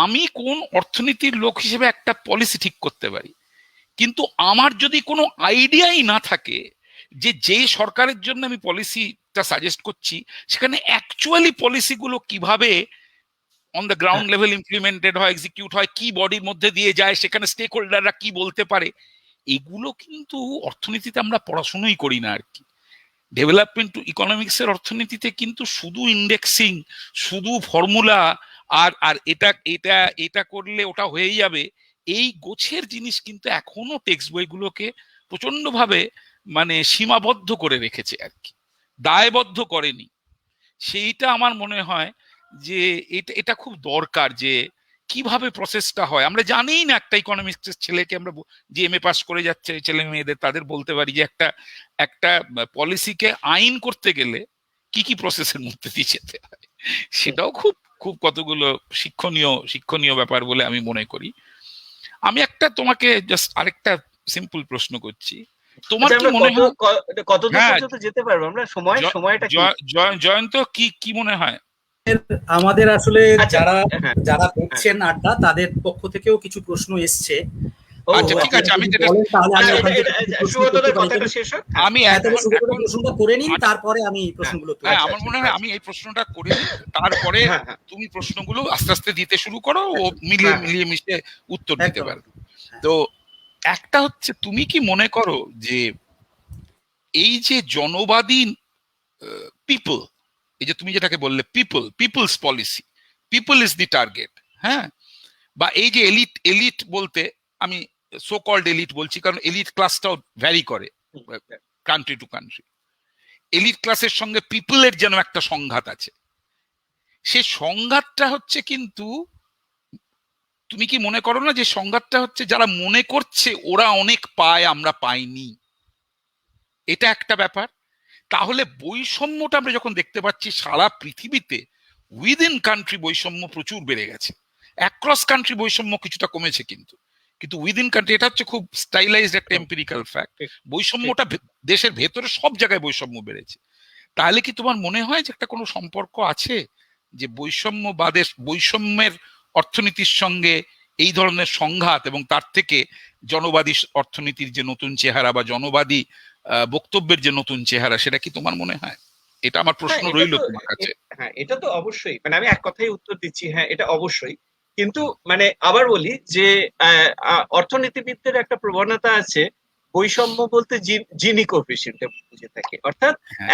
আমি কোন অর্থনীতির লোক হিসেবে একটা পলিসি ঠিক করতে পারি, কিন্তু আমার যদি কোনো আইডিয়াই না থাকে যে সরকারের জন্য আমি পলিসিটা সাজেস্ট করছি সেখানে অ্যাকচুয়ালি পলিসিগুলো কিভাবে on the ground level implemented হয়, এক্সিকিউট হয়, কি বডির মধ্যে দিয়ে যায়, সেখানে স্টেক হোল্ডাররা কি বলতে পারে, এগুলো কিন্তু অর্থনীতিতে আমরা পড়াশোনাই করি না আর কি। ডেভেলপমেন্ট ইকোনমিক্সের অর্থনীতিতে কিন্তু শুধু ইন্ডেক্সিং, শুধু ফর্মুলা, আর আর এটা এটা এটা করলে ওটা হয়ে যাবে, এই গোছের জিনিস কিন্তু এখনো টেক্সট বইগুলোকে প্রচন্ড ভাবে মানে সীমাবদ্ধ করে রেখেছে আর কি, দায়বদ্ধ করেনি। সেইটা আমার মনে হয় যে এটা খুব দরকার, যে কিভাবে প্রসেসটা হয়। আমরা জানি না একটা ইকোনমিক্সের ছেলেকে আমরা যে এমএ পাস করে যাচ্ছে ছেলে মেয়েদের, তাদের বলতে পারি যে একটা একটা পলিসিকে আইন করতে গেলে কি কি প্রসেসের মধ্যে দিয়ে যেতে হয়, সেটাও খুব খুব কতগুলো শিক্ষণীয় ব্যাপার বলে আমি মনে করি। আমি একটা তোমাকে জাস্ট আরেকটা সিম্পল প্রশ্ন করছি, তোমার কি মনে হয় কতদূর পর্যন্ত যেতে পারবো আমরা, সময়টা কি? জয়ন্ত কি মনে হয়? আমাদের আসলে যারা দেখছেন আড্ডা, তাদের পক্ষ থেকেও কিছু প্রশ্ন এসছে। আচ্ছা ঠিক আছে, আমি প্রশ্নটা করে নিন, তারপরে আমি প্রশ্নগুলো। হ্যাঁ, আমার মনে হয় আমি এই প্রশ্নটা করে নিই, তারপরে তুমি প্রশ্নগুলো আস্তে আস্তে দিতে শুরু করো, ও মিলিয়ে মিশিয়ে উত্তর দিতে পারবে। তো একটা হচ্ছে, তুমি কি মনে করো যে এই যে জনবাদী পিপল, এই যে তুমি যেটাকে বললে people's policy, people is the target, হ্যাঁ, বা এই যে এলিট বলতে আমি সো কল্ড এলিট বলছি, কারণ এলিট ক্লাসটাও ভ্যারি করে কান্ট্রি টু কান্ট্রি। এলিট ক্লাসের সঙ্গে পিপলের যেন একটা সংঘাত আছে, সেই সংঘাতটা হচ্ছে, কিন্তু তুমি কি মনে করো না যে সংঘাতটা হচ্ছে যারা মনে করছে ওরা অনেক পায় আমরা পাইনি, এটা একটা ব্যাপার। তাহলে বৈষম্যটা আমরা যখন দেখতে পাচ্ছি সারা পৃথিবীতে, উইদিন কান্ট্রি বৈষম্য প্রচুর বেড়ে গেছে, অ্যাক্রস কান্ট্রি বৈষম্য কিছুটা কমেছে, কিন্তু উইদিন কান্ট্রি, এটা হচ্ছে খুব স্টাইলাইজড একটা এম্পিরিক্যাল ফ্যাক্ট, বৈষম্যটা দেশের ভেতরে সব জায়গায় বৈষম্য বেড়েছে। তাহলে কি তোমার মনে হয় যে একটা কোনো সম্পর্ক আছে যে বৈষম্যের অর্থনীতির সঙ্গে এই ধরনের সংঘাত, এবং তার থেকে জনবাদী অর্থনীতির যে নতুন চেহারা বা জনবাদী বক্তব্যের যে নতুন চেহারা, সেটা কি তোমার মনে হয়? এটা আমার প্রশ্ন রইল তোমার কাছে। হ্যাঁ, এটা তো অবশ্যই, মানে আমি এক কথাই উত্তর দিচ্ছি, হ্যাঁ এটা অবশ্যই। কিন্তু মানে আবার বলি যে অর্থনীতিবিদদের একটা প্রবণতা আছে বৈষম্য বলতে জিনি কোএফিসিয়েন্টে বুঝে থাকি, অর্থাৎ হ্যাঁ।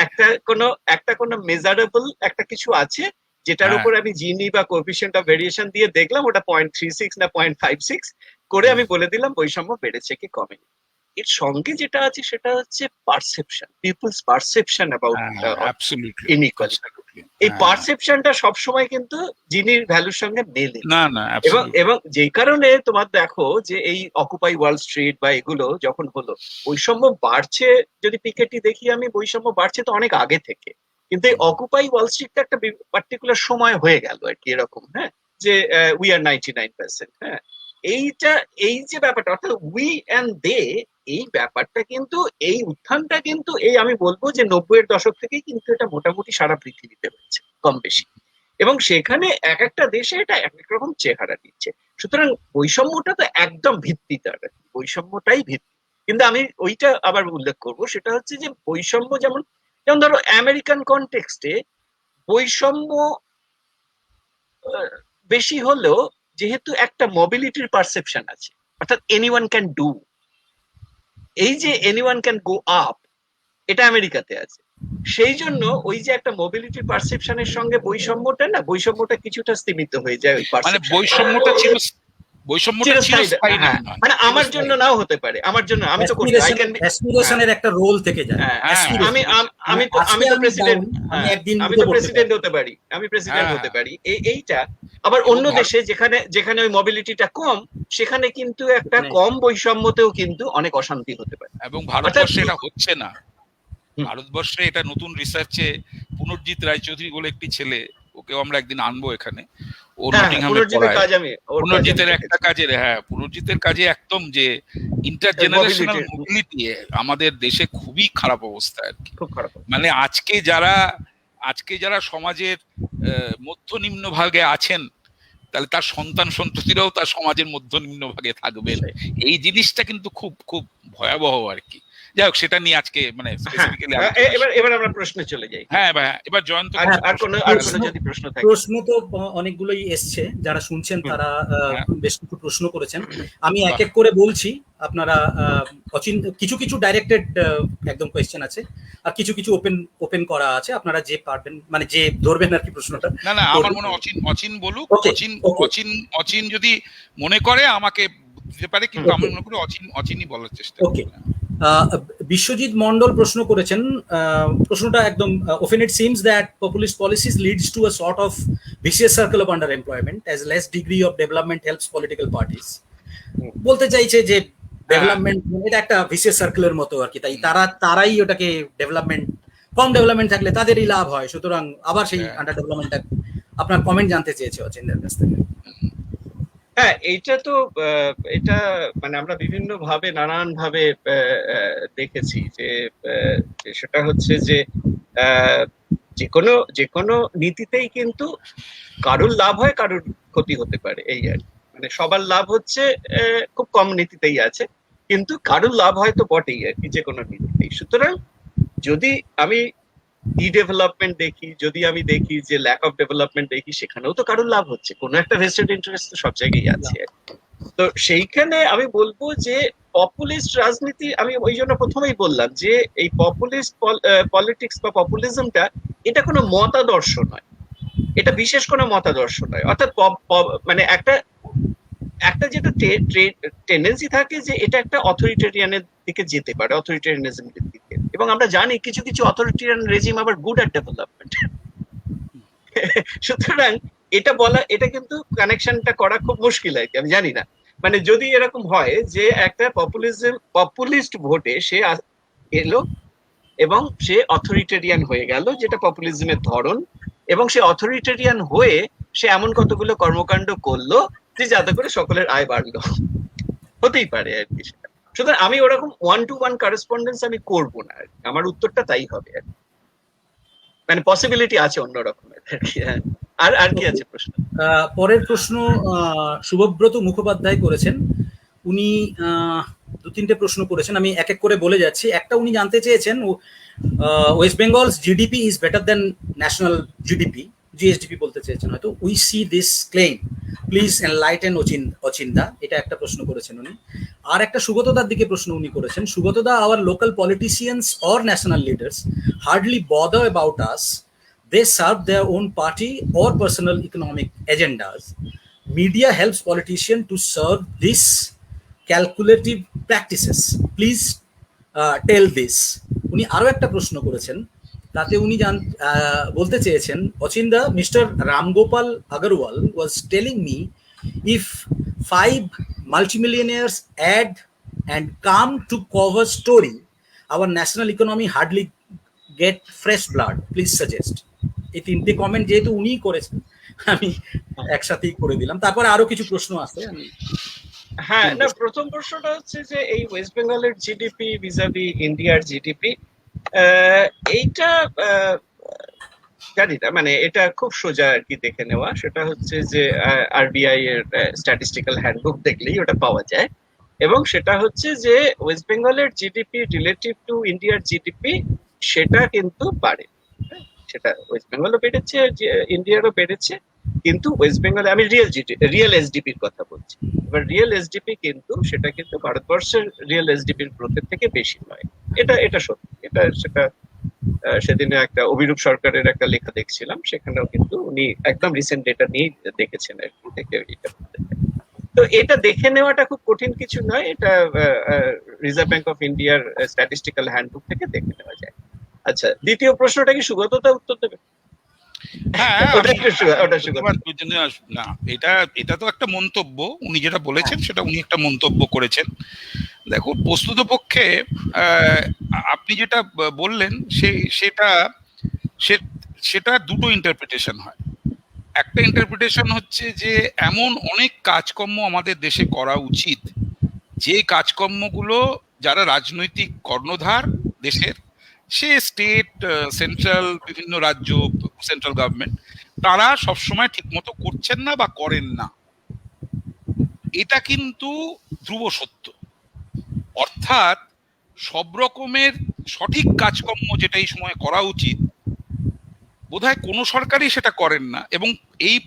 একটা কোনো মেজারেবল একটা কিছু আছে যেটার হ্যাঁ। উপর আমি জিনি বা কোএফিসিয়েন্ট অফ ভেরিয়েশন দিয়ে দেখলাম ওটা 0.36 না 0.56 করে আমি বলে দিলাম বৈষম্য বেড়েছে কি কমেনি। এর সঙ্গে যেটা আছে সেটা হচ্ছে perception, people's perception about inequality. এই পারসেপশনটা সবসময় কিন্তু জিনির ভ্যালুর সঙ্গে মেলে না। এবং যেই কারণে তোমার দেখো যে এই অকুপাই ওয়াল স্ট্রিট বা এগুলো যখন হলো, বৈষম্য বাড়ছে, যদি পিকেটি দেখি আমি, বৈষম্য বাড়ছে তো অনেক আগে থেকে, কিন্তু এই অকুপাই ওয়াল স্ট্রিটটা একটা পার্টিকুলার সময় হয়ে গেল আর কি এরকম, হ্যাঁ, যে উই আর 99%, হ্যাঁ, এই যে ব্যাপারটা অর্থাৎ উই অ্যান্ড দে, এই ব্যাপারটা কিন্তু, এই উত্থানটা কিন্তু এই আমি বলবো যে 90-এর দশক থেকেই কিন্তু এটা মোটামুটি সারা পৃথিবীতে হয়েছে কম বেশি, এবং সেখানে এক একটা দেশে এটা এক এক রকম চেহারা দিচ্ছে। সুতরাং বৈষম্যটা তো একদম ভিত্তিটা, বৈষম্যটাই ভিত্তি। কিন্তু আমি ওইটা আবার উল্লেখ করব, সেটা হচ্ছে যে বৈষম্য যেমন ধরো আমেরিকান কনটেক্সটে বৈষম্য বেশি হলেও যেহেতু একটা মোবিলিটির পারসেপশন আছে, অর্থাৎ এনিওয়ান ক্যান ডু, এই যে এনিওয়ান ক্যান গো আপ, এটা আমেরিকাতে আছে। সেই জন্য ওই যে একটা মোবিলিটি পারসেপশনের সঙ্গে বৈষম্যটা কিছুটা স্তীমিত হয়ে যায় ওই পারসেপশন। বৈষম্যটা ছিল মানে আমার জন্য নাও হতে পারে, আমার জন্য আমি তো করতে অ্যাসপিরেশনের একটা রোল থেকে যায়। আমি তো প্রেসিডেন্ট, আমি তো প্রেসিডেন্ট হতে পারি, আমি প্রেসিডেন্ট হতে পারি, এইটা আবার অন্য দেশে যেখানে ওই মোবিলিটিটা কম, সেখানে কিন্তু একটা কম বৈষম্যতেও কিন্তু অনেক অশান্তি হতে পারে। এবং ভারতবর্ষে এটা হচ্ছে না। ভারতবর্ষে এটা নতুন রিসার্চে পুনর্জিৎ রায়চৌধুরী বলে একটি ছেলে, ওকেও আমরা একদিন আনবো এখানে, ও নটিংহামে পড়ায়। পুনর্জিতের একটা কাজের, পুনর্জিতের কাজে একদম যে ইন্টারজেনারেশনাল মোবিলিটি আমাদের দেশে খুবই খারাপ অবস্থা আর কি। মানে আজকে যারা সমাজের মধ্য নিম্ন ভাগে আছেন, তাহলে তার সন্তান সন্ততিরাও তার সমাজের মধ্য নিম্ন ভাগে থাকবেন। এই জিনিসটা কিন্তু খুব খুব ভয়াবহ আর কি। যাই হোক, সেটা নিয়ে আজকে মানে এবার আমরা প্রশ্নে চলে যাই। হ্যাঁ, এবার জয়ন্ত, আর কোনো যদি প্রশ্ন থাকে। প্রশ্ন তো অনেকগুলোই এসছে, যারা শুনছেন তারা বেশ কিছু প্রশ্ন করেছেন, আমি এক এক করে বলছি, আপনারা কিছু কিছু ডাইরেক্টেড একদম কোয়েশ্চেন আছে, আর কিছু কিছু ওপেন করা আছে, আপনারা যে পারবেন মানে যে ধরবেন আর কি প্রশ্নটা। না, আমার মনে অচিন বলুক, অচিন যদি মনে করে আমাকে দিতে পারে, কিন্তু আমি মনে করি অচিনই বলার চেষ্টা করব। বিশ্বজিৎ মন্ডল প্রশ্ন করেছেন, প্রশ্নটা একদম often it seems that populist policies leads to a sort of vicious circle of underemployment as less degree of development helps political parties. বলতে চাইছে যে ডেভেলপমেন্ট এটা একটা ভিসিয়াস সার্কেলের মতো আর কি, তাই তারাই ওটাকে কম ডেভেলপমেন্ট থাকলে তাদেরই লাভ হয়, সুতরাং আবার সেই আন্ডার ডেভেলপমেন্টটা। আপনার কমেন্ট জানতে চেয়েছে অচিন্দের কাছ থেকে। হ্যাঁ, এটা মানে আমরা বিভিন্ন ভাবে নানান ভাবে দেখেছি যে সেটা হচ্ছে যে যে কোনো নীতিতেই কিন্তু কারোর লাভ হয়, কারোর ক্ষতি হতে পারে, এই আর মানে সবার লাভ হচ্ছে খুব কম নীতিতেই আছে, কিন্তু কারোর লাভ হয় তো বটেই আর কি যে কোনো নীতিতেই। সুতরাং যদি আমি ডেভেলপমেন্ট দেখি, যদি আমি দেখি যে ল্যাক অফ ডেভেলপমেন্ট দেখি, সেখানেও তো কারোর লাভ হচ্ছে, কোনো একটা ভেস্টেড ইন্টারেস্ট তো সব জায়গায় আছে। তো সেইখানে আমি বলবো যে পপুলিস্ট রাজনীতি, আমি ওই জন্য প্রথমেই বললাম যে এই পপুলিস্ট পলিটিক্স বা পপুলিজমটা এটা কোনো মতাদর্শ নয়, এটা বিশেষ কোনো মতাদর্শ নয়। অর্থাৎ মানে একটা যেটা টেন্ডেন্সি থাকে যে এটা একটা অথরিটেরিয়ানের দিকে যেতে পারে, অথরিটেরিয়ানিজমের দিকে, এবং আমরা জানি কিছু কিছু অথরিটেরিয়ান রেজিম আবার গুড অ্যাট ডেভেলপমেন্ট। সুতরাং এটা কিন্তু কানেকশনটা করা খুব মুশকিল আর কি, আমি জানি না। মানে যদি এরকম হয় যে একটা পপুলিস্ট ভোটে সে এলো এবং সে অথরিটেরিয়ান হয়ে গেল, যেটা পপুলিজমের ধরন, এবং সে অথরিটেরিয়ান হয়ে সে এমন কতগুলো কর্মকাণ্ড করলো যে যাতে করে সকলের আয় বাড়লো, হতেই পারে আর কি। সুতরাং আমি ওরকম 1-to-1 করেসপন্ডেন্স আমি করবো না, আমার উত্তরটা তাই হবে আর মানে পসিবিলিটি আছে অন্য রকমের আর কি। আর কি আছে প্রশ্ন? পরের প্রশ্ন শুভব্রত মুখোপাধ্যায় করেছেন, উনি 2-3টে প্রশ্ন করেছেন, আমি এক এক করে বলে যাচ্ছি। একটা উনি জানতে চেয়েছেন West Bengal's GDP is better than national GDP, GSDP বলতে চেয়েছেন হয়তো। We see this claim, please enlighten অচিন্দা, এটা একটা প্রশ্ন করেছেন উনি। আর একটা সুগতদার দিকে প্রশ্ন উনি করেছেন, সুগতদা, our local politicians or national leaders hardly bother about us, they serve their own party or personal economic agendas. Media helps politicians to serve these calculative practices. Please tell this. উনি আরো একটা প্রশ্ন করেছেন, তাতে উনি বলতে চেয়েছেন, অচিন্দা, mister Ramgopal Agarwal was telling me if 5 multimillionaires add and come to cover story, our national economy hardly get fresh blood. Please suggest. এই তিনটে কমেন্ট যেহেতু উনি করেছেন, আমি একসাথেই করে দিলাম। তারপরে আরো কিছু প্রশ্ন আছে, আমি হ্যাঁ, না, প্রথম প্রশ্নটা হচ্ছে যে এই ওয়েস্ট বেঙ্গলের জিডিপি ভিজাভি ইন্ডিয়ার জিডিপি, এইটা জানি না, মানে এটা খুব সোজা আর কি দেখে নেওয়া। সেটা হচ্ছে যে আরবিআই এর স্ট্যাটিস্টিক্যাল হ্যান্ডবুক দেখলেই ওটা পাওয়া যায়, এবং সেটা হচ্ছে যে ওয়েস্ট বেঙ্গলের জিডিপি রিলেটিভ টু ইন্ডিয়ার জিডিপি সেটা কিন্তু বাড়ে। সেটা ওয়েস্ট বেঙ্গলও বেড়েছে, ইন্ডিয়ারও বেড়েছে, কিন্তু ওয়েস্ট বেঙ্গলে আমি রিয়েল এসডিপির কথা বলছি। এবার রিয়েল এসডিপি কিন্তু সেটা কিন্তু ভারতবর্ষের রিয়েল এসডিপির গ্রোথের থেকে বেশি নয়, এটা সত্যি। সেটা সেদিনে একটা অভিরূপ সরকারের একটা লেখা দেখছিলাম, সেখানেও কিন্তু উনি একদম রিসেন্ট ডেটা নিয়ে দেখেছেন আর কি, দেখে এটা বলতে চাই। তো এটা দেখে নেওয়াটা খুব কঠিন কিছু নয়, এটা রিজার্ভ ব্যাংক অফ ইন্ডিয়ার স্ট্যাটিস্টিক্যাল হ্যান্ডবুক থেকে দেখে নেওয়া যায়। আচ্ছা, দ্বিতীয় প্রশ্নটা কি সুগততা উত্তর দেবে? হ্যাঁ, না, এটা তো একটা মন্তব্য, উনি যেটা বলেছেন সেটা উনি একটা মন্তব্য করেছেন। দেখুন, বস্তুতপক্ষে আপনি যেটা বললেন সেটা দুটো ইন্টারপ্রিটেশন হয়। একটা ইন্টারপ্রিটেশন হচ্ছে যে এমন অনেক কাজকর্ম আমাদের দেশে করা উচিত, যে কাজকর্মগুলো যারা রাজনৈতিক কর্ণধার দেশের, সে স্টেট, সেন্ট্রাল, বিভিন্ন রাজ্য, সেন্ট্রাল গভর্নমেন্ট, তারা সবসময় ঠিক মতো করছেন না বা করেন না। এটা কিন্তু ধ্রুব সত্য। অর্থাৎ সব রকমের সঠিক কাজকর্ম যেটা এই সময় করা উচিত, বোধহয় কোনো সরকারই সেটা করেন না, এবং এই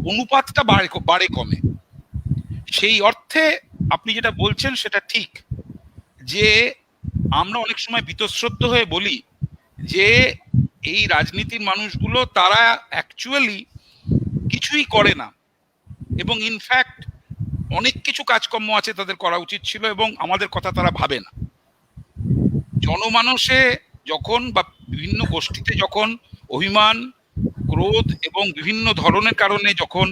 অনুপাতটা বাড়ে কমে। সেই অর্থে আপনি যেটা বলছেন সেটা ঠিক, যে আমরা অনেক সময় বীতশ্রদ্ধ হয়ে বলি যে এই রাজনীতির মানুষগুলো তারা অ্যাকচুয়ালি কিছুই করে না, এবং ইনফ্যাক্ট অনেক কিছু কাজকর্ম আছে তাদের করা উচিত ছিল, এবং আমাদের কথা তারা ভাবে না। জনমানসে যখন বা বিভিন্ন গোষ্ঠীতে যখন অভিমান, ক্রোধ এবং বিভিন্ন ধরনের কারণে যখন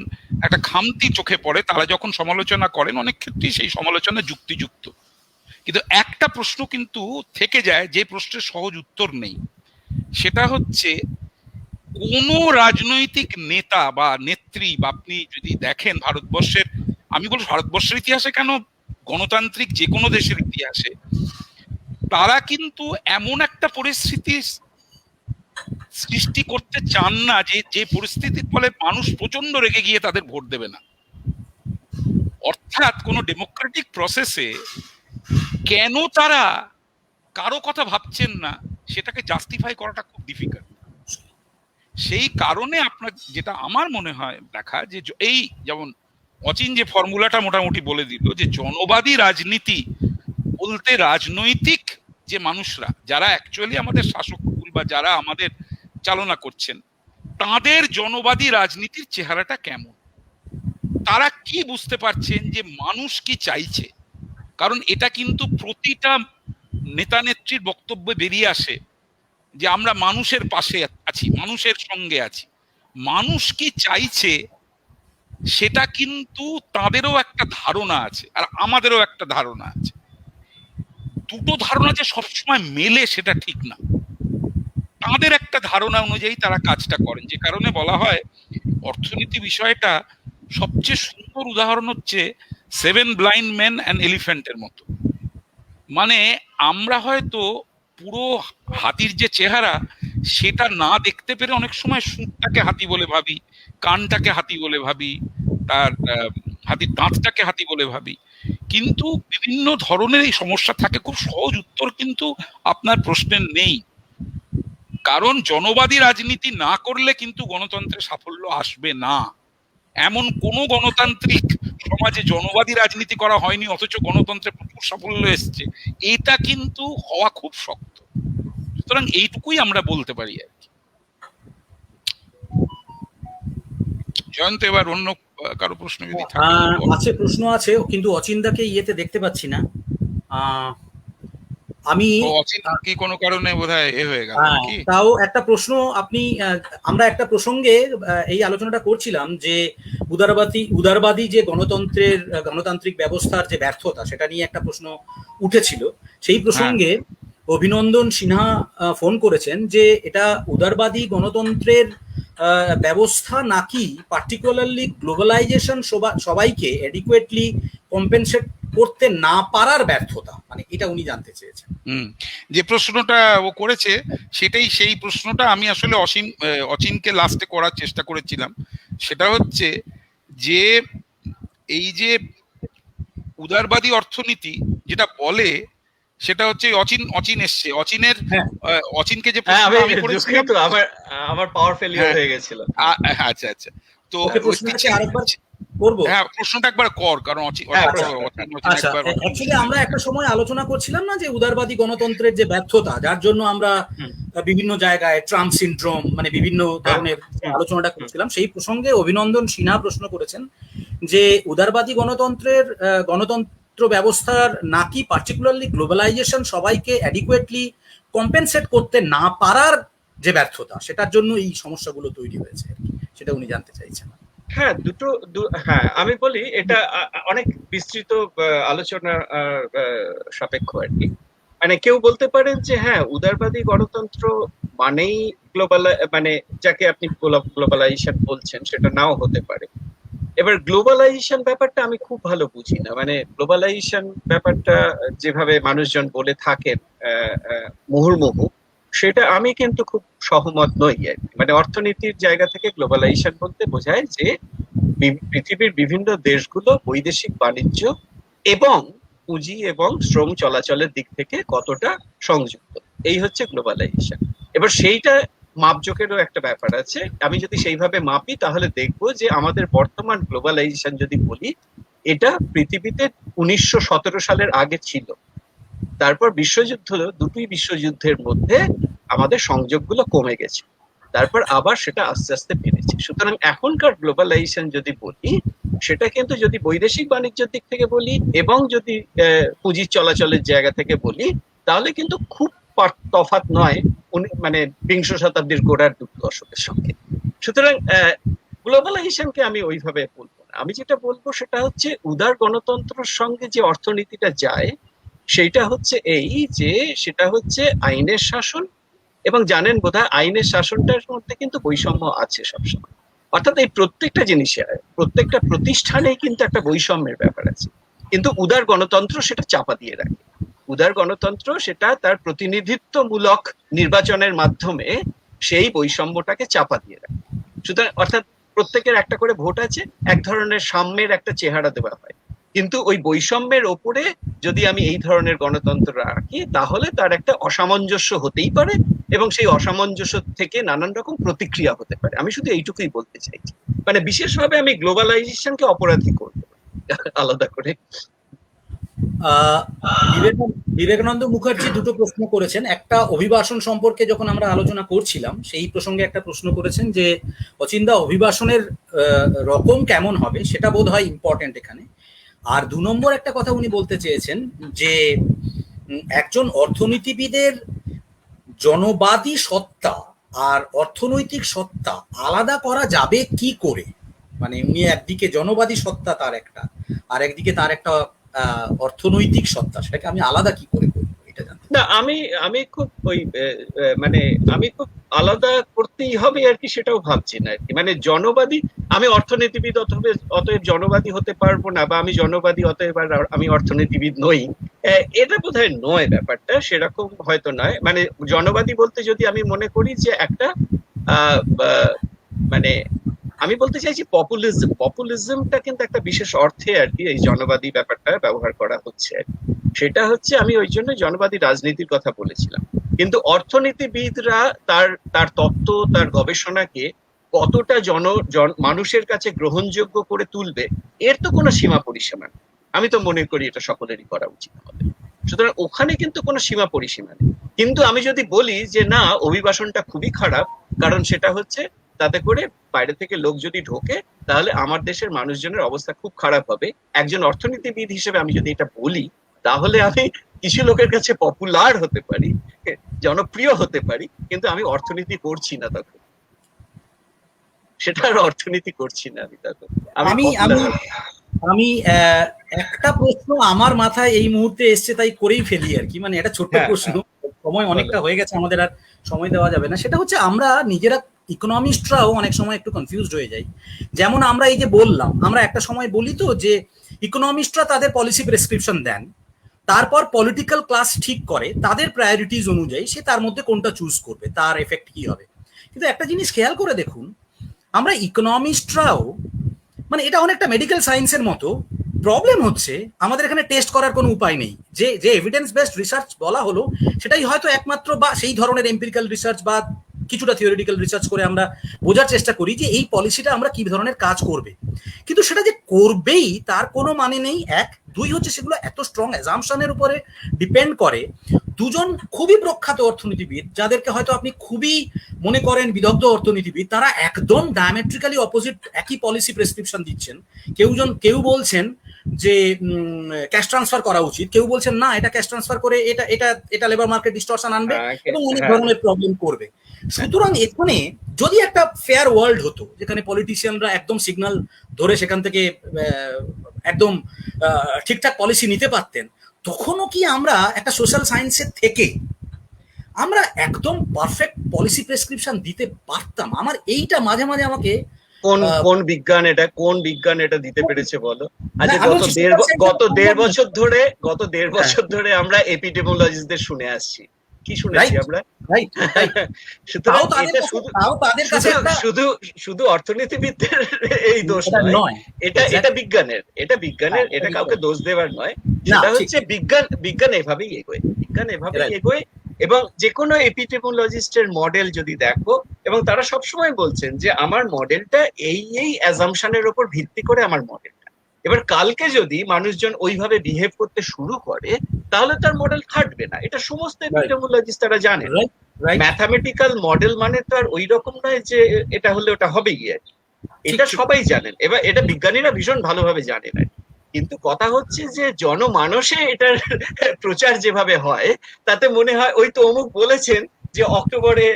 একটা খামতি চোখে পড়ে, তারা যখন সমালোচনা করেন, অনেক ক্ষেত্রেই সেই সমালোচনা যুক্তিযুক্ত, কিন্তু একটা প্রশ্ন কিন্তু থেকে যায়, যে প্রশ্নের সহজ উত্তর নেই। সেটা হচ্ছে, কোন রাজনৈতিক নেতা বা নেত্রী, বা আপনি যদি দেখেন ভারতবর্ষের, আমি বলবো ভারতবর্ষের ইতিহাসে কেন, গণতান্ত্রিক যে কোনো দেশের ইতিহাসে, তারা কিন্তু এমন একটা পরিস্থিতি সৃষ্টি করতে চান না যে পরিস্থিতির ফলে মানুষ প্রচন্ড রেগে গিয়ে তাদের ভোট দেবে না। অর্থাৎ কোন ডেমোক্রেটিক প্রসেসে কেন তারা কারো কথা ভাবছেন না, সেটাকে জাস্টিফাই করাটা খুব ডিফিকাল্ট। সেই কারণে আপনার যেটা আমার মনে হয় দেখা, যে এই যেমন অচিন যে ফর্মুলাটা মোটামুটি বলে দিল, যে জনবাদী রাজনীতি বলতে রাজনৈতিক যে মানুষরা, যারা অ্যাকচুয়ালি আমাদের শাসক বা যারা আমাদের চালনা করছেন, তাদের জনবাদী রাজনীতির চেহারাটা কেমন, তারা কি বুঝতে পারছেন যে মানুষ কি চাইছে। কারণ এটা কিন্তু প্রতিটা নেতা নেত্রীর বক্তব্যে বেরিয়ে আসে যে আমরা মানুষের পাশে আছি, মানুষের সঙ্গে আছি। মানুষ কি চাইছে সেটা কিন্তু তাদেরও একটা ধারণা আছে, আর আমাদেরও একটা ধারণা আছে। দুটো ধারণা যে সবসময় মেলে সেটা ঠিক না। তাদের একটা ধারণা অনুযায়ী তারা কাজটা করেন, যে কারণে বলা হয় অর্থনীতি বিষয়টা সবচেয়ে সুন্দর উদাহরণ হচ্ছে 7 ব্লাইন্ড মেন অ্যান্ড এলিফ্যান্টের মতো। মানে আমরা হয়তো পুরো হাতির যে চেহারা সেটা না দেখতে পেরে অনেক সময় সুরটাকে হাতি বলে ভাবি, কানটাকে হাতি বলে ভাবি, তার হাতির দাঁতটাকে হাতি বলে ভাবি, কিন্তু বিভিন্ন ধরনের এই সমস্যা থাকে। খুব সহজ উত্তর কিন্তু আপনার প্রশ্নের নেই। কারণ জনবাদী রাজনীতি না করলে কিন্তু গণতন্ত্রে সাফল্য আসবে না। এমন কোন গণতান্ত্রিক সমাজে জনবাদী রাজনীতি করা হয়নি অথচ গণতন্ত্রে প্রচুর সাফল্য এসছে, এটা কিন্তু হওয়া খুব শক্ত। সুতরাং এইটুকুই আমরা বলতে পারি আর কি। জয়ন্ত, এবার অন্য কারো প্রশ্ন যদি থাকে। আছে, প্রশ্ন আছে, কিন্তু অচিন্তাকে ইয়েতে দেখতে পাচ্ছি না। আমি অচিন কি কোনো কারণে বোধহয় এ হয়ে গেল কি? তাও একটা প্রশ্ন আপনি, আমরা একটা প্রসঙ্গে এই আলোচনাটা করছিলাম যে উদারবাদী যে গণতান্ত্রিক ব্যবস্থার যে ব্যর্থতা, সেটা নিয়ে একটা প্রশ্ন উঠেছিল। সেই প্রসঙ্গে অভিনন্দন সিনহা ফোন করেছেন যে এটা উদারবাদী গণতন্ত্রের ব্যবস্থা নাকি পার্টিকুলারলি গ্লোবালাইজেশন সবাইকে অ্যাডিকুয়েটলি কম্পেনসেট করতে না পারার ব্যর্থতা, মানে এটা উনি জানতে চেয়েছেন। যে প্রশ্নটা ও করেছে সেটাই সেই প্রশ্নটা আমি আসলে অচিনকে লাস্টে করার চেষ্টা করেছিলাম। সেটা হচ্ছে যে এই যে উদারবাদী অর্থনীতি যেটা বলে, সেটা হচ্ছে অচিন এসছে, অচিনকে যে প্রশ্ন আমি করেছিলাম, আমার পাওয়ার ফেলিয়ার হয়ে গেছিল। আচ্ছা আচ্ছা, তো প্রশ্নটা একবার কর, কারণ অ্যাকচুয়ালি আমরা একটা সময় আলোচনা করছিলাম না যে উদারবাদী গণতন্ত্রের যে ব্যর্থতা, যার জন্য আমরা বিভিন্ন জায়গায় ট্রাম্প সিনড্রোম, মানে বিভিন্ন ধরনের আলোচনাটা করছিলাম। সেই প্রসঙ্গে অভিনন্দন সিনহা প্রশ্ন করেছেন যে উদারবাদী গণতন্ত্র ব্যবস্থার নাকি পার্টিকুলারলি গ্লোবালাইজেশন সবাইকে অ্যাডিকুয়েটলি কম্পেনসেট করতে না পারার যে ব্যর্থতা, সেটার জন্য এই সমস্যাগুলো তৈরি হয়েছে, সেটা উনি জানতে চাইছেন। হ্যাঁ, হ্যাঁ, আমি বলি এটা অনেক বিস্তৃত আলোচনা সাপেক্ষ আর কি। মানে কেউ বলতে পারেন যে হ্যাঁ, উদারবাদী গণতন্ত্র মানেই মানে যাকে আপনি গ্লোবালাইজেশন বলছেন সেটা নাও হতে পারে। এবার গ্লোবালাইজেশন ব্যাপারটা আমি খুব ভালো বুঝি না। মানে গ্লোবালাইজেশন ব্যাপারটা যেভাবে মানুষজন বলে থাকেন মুহুর্মুহু, সেটা আমি কিন্তু খুব সহমত নই আর কি। মানে অর্থনীতির জায়গা থেকে গ্লোবালাইজেশন বলতে বোঝায় যে পৃথিবীর বিভিন্ন দেশগুলো বৈদেশিক বাণিজ্য এবং পুঁজি এবং শ্রম চলাচলের দিক থেকে কতটা সংযুক্ত, এই হচ্ছে গ্লোবালাইজেশন। এবার সেইটা মাপজোকেরও একটা ব্যাপার আছে। আমি যদি সেইভাবে মাপি তাহলে দেখবো যে আমাদের বর্তমান গ্লোবালাইজেশন যদি বলি, এটা পৃথিবীতে 1917 সালের আগে ছিল। তারপর দুটি বিশ্বযুদ্ধের মধ্যে আমাদের সংযোগগুলো কমে গেছে, তারপর আবার সেটা আস্তে আস্তে বেড়েছে। সুতরাং এখনকার গ্লোবালাইজেশন যদি বলি, সেটা কিন্তু যদি বৈদেশিক বাণিজ্যের দিক থেকে বলি এবং যদি পুঁজির চলাচলের জায়গা থেকে বলি, তাহলে কিন্তু খুব তফাৎ নয় মানে বিংশ শতাব্দীর গোড়ার দুটো দশকের সঙ্গে। সুতরাং গ্লোবালাইজেশনকে আমি ওইভাবে বলবো না। আমি যেটা বলবো সেটা হচ্ছে উদার গণতন্ত্রের সঙ্গে যে অর্থনীতিটা যায়, সেইটা হচ্ছে এই যে সেটা হচ্ছে আইনের শাসন, এবং জানেন বোধহয় আইনের শাসনটার মধ্যে কিন্তু বৈষম্য আছে সবসময়। অর্থাৎ এই প্রত্যেকটা জিনিসে, প্রত্যেকটা প্রতিষ্ঠানেই কিন্তু একটা বৈষম্যের ব্যাপার আছে, কিন্তু উদার গণতন্ত্র সেটা চাপা দিয়ে রাখে। উদার গণতন্ত্র সেটা তার প্রতিনিধিত্বমূলক নির্বাচনের মাধ্যমে সেই বৈষম্যটাকে চাপা দিয়ে রাখে। সুতরাং অর্থাৎ প্রত্যেকের একটা করে ভোট আছে, এক ধরনের সাম্যের একটা চেহারা দেওয়া হয়, কিন্তু ওই বৈষম্যের ওপরে যদি আমি এই ধরনের গণতন্ত্র রাখি, তাহলে তার একটা অসামঞ্জস্য হতেই পারে এবং সেই অসামঞ্জস্য থেকে নানান রকম প্রতিক্রিয়া হতে পারে। আমি শুধু এইটুকুই বলতে চাইছি। মানে বিশেষভাবে আমি গ্লোবালাইজেশনকে অপরাধী করব আলাদা করে। বিবেকানন্দ মুখার্জি দুটো প্রশ্ন করেছেন। একটা অভিবাসন সম্পর্কে যখন আমরা আলোচনা করছিলাম, সেই প্রসঙ্গে একটা প্রশ্ন করেছেন যে অচিন্তা অভিবাসনের রকম কেমন হবে, সেটা বোধ হয় ইম্পর্টেন্ট এখানে। আর 2 নম্বর একটা কথা উনি বলতে চেয়েছেন যে একজন অর্থনীতিবিদের জনবাদী সত্তা আর অর্থনৈতিক সত্তা আলাদা করা যাবে কি করে। মানে উনি একদিকে জনবাদী সত্তা তার একটা, আর একদিকে তার একটা অর্থনৈতিক সত্তা, সেটাকে আমি আলাদা কি করে করবো, এটা জানতে। না, আমি খুব মানে আমি খুব আলাদা করতেই হবে আর কি, সেটাও ভাবছি না আর কি। মানে জনবাদী, আমি অর্থনীতিবিদ অতএব জনবাদী হতে পারবো না, বা আমি জনবাদী অতএব আমি অর্থনীতিবিদ নই, এটা বোধহয় নয় ব্যাপারটা, সেরকম হয়তো নয়। মানে জনবাদী বলতে যদি আমি মনে করি যে একটা মানে আমি বলতে চাইছি পপুলিজমটা কিন্তু একটা বিশেষ অর্থে আর কি এই জনবাদী ব্যাপারটা ব্যবহার করা হচ্ছে। সেটা হচ্ছে, আমি ওই জন্য জনবাদী রাজনীতির কথা বলেছিলাম। কিন্তু অর্থনীতিবিদরা তার তার তত্ত্ব, তার গবেষণাকে কতটা মানুষের কাছে গ্রহণযোগ্য করে তুলবে, এর তো কোনো সীমা পরিসীমা নেই। আমি তো মনে করি এটা সকলেরই করা উচিত হবে। সুতরাং ওখানে কিন্তু কোনো সীমা পরিসীমা নেই। কিন্তু আমি যদি বলি যে না, অভিবাসনটা খুবই খারাপ, কারণ সেটা হচ্ছে তাতে করে বাইরে থেকে লোক যদি ঢোকে তাহলে আমার দেশের মানুষজনের অবস্থা খুব খারাপ হবে, একজন অর্থনীতিবিদ হিসেবে আমি যদি এটা বলি, তাহলে আমি কিছু লোকের কাছে পপুলার হতে পারি, জনপ্রিয় হতে পারি, কিন্তু আমি অর্থনীতি করছি না তখন। সেটার অর্থনীতি করছি না আমি তখন। আমি আমি একটা প্রশ্ন আমার মাথায় এই মুহূর্তে এসছে, তাই করেই ফেলি আর কি, মানে এটা ছোট্ট প্রশ্ন, সময় অনেকটা হয়ে গেছে, আমাদের আর সময় দেওয়া যাবে না। সেটা হচ্ছে আমরা নিজেরা ইকোনমিস্টরাও অনেক সময় একটু কনফিউজড হয়ে যাই। যেমন আমরা এই যে বললাম, আমরা একটা সময় বলি তো যে ইকোনমিস্টরা তাদের পলিসি প্রেসক্রিপশন দেন, তারপর পলিটিক্যাল ক্লাস ঠিক করে তাদের প্রায়োরিটিজ অনুযায়ী সে তার মধ্যে কোনটা চুজ করবে, তার এফেক্ট কি হবে। কিন্তু একটা জিনিস খেয়াল করে দেখুন, আমরা ইকোনমিস্টরাও, মানে এটা অনেকটা মেডিকেল সায়েন্সের মতো। প্রবলেম হচ্ছে আমাদের এখানে টেস্ট করার কোনো উপায় নেই। যে যে এভিডেন্স বেসড রিসার্চ বলা হলো সেটাই হয়তো একমাত্র, বা সেই ধরনের এম্পিরিক্যাল রিসার্চ বা কিছুটা থিওরিটিক্যাল রিসার্চ করে আমরা বোঝার চেষ্টা করি যে এই পলিসিটা আমরা কি ধরনের কাজ করবে, কিন্তু সেটা যে করবেই তার কোনো মানে নেই। এক, দুই হচ্ছে সেগুলো এত স্ট্রং অ্যাজাম্পশনের উপরে ডিপেন্ড করে। দুজন খুবই প্রখ্যাত অর্থনীতিবিদ, যাদেরকে হয়তো আপনি খুবই মনে করেন বিদগ্ধ অর্থনীতিবিদ, তারা একদম ডায়ামেট্রিক্যালি অপোজিট একই পলিসি প্রেসক্রিপশন দিচ্ছেন। কেউ বলছেন যে ক্যাশ ট্রান্সফার করা উচিত, কেউ বলছেন না, এটা ক্যাশ ট্রান্সফার করে এটা এটা এটা লেবার মার্কেট ডিস্টরশন আনবে এবং অনেক ধরনের প্রবলেম করবে। সুতরাং এখানে যদি একটা ফেয়ার ওয়ার্ল্ড হতো, যেখানে পলিটিশিয়ানরা একদম সিগন্যাল ধরে সেখান থেকে একদম ঠিকঠাক পলিসি নিতে পারতেন, তখনও কি আমরা একটা সোশ্যাল সায়েন্সের থেকে আমরা একদম পারফেক্ট পলিসি প্রেসক্রিপশন দিতে পারতাম? আমার এইটা মাঝে মাঝে আমাকে কোন বিজ্ঞান এটা দিতে পেরেছে বলো? আচ্ছা, গত দেড় বছর ধরে আমরা এপিডেমিওলজিস্টদের শুনে আসছি, কি শুনেছি আমরা? শুধু অর্থনীতিবিদদের এই দোষ নয়, এটা বিজ্ঞানের, এটা কাউকে দোষ দেওয়ার নয়। সেটা হচ্ছে বিজ্ঞান এভাবেই এগোয়। এবং যে কোনো এপিডেমিওলজিস্টের মডেল যদি দেখো, এবং তারা সবসময় বলছেন যে আমার মডেলটা এই অ্যাজাম্পশনের উপর ভিত্তি করে আমার মডেলটা। এবার কালকে যদি মানুষজন ওইভাবে বিহেভ করতে শুরু করে, তাহলে তার মডেল খাটবে না। এটা সমস্ত এপিডেমিওলজিস্ট তারা জানেন। ম্যাথামেটিক্যাল মডেল মানে তো আর ওই রকম নয় যে এটা হলে ওটা হবেই আর কি। এটা সবাই জানেন, এবার এটা বিজ্ঞানীরা ভীষণ ভালোভাবে জানেন আর। কিন্তু কথা হচ্ছে যে জনমানসে এটার প্রচার যেভাবে হয়, তাতে মনে হয় ওই তো অমুক বলেছেন যে অক্টোবরে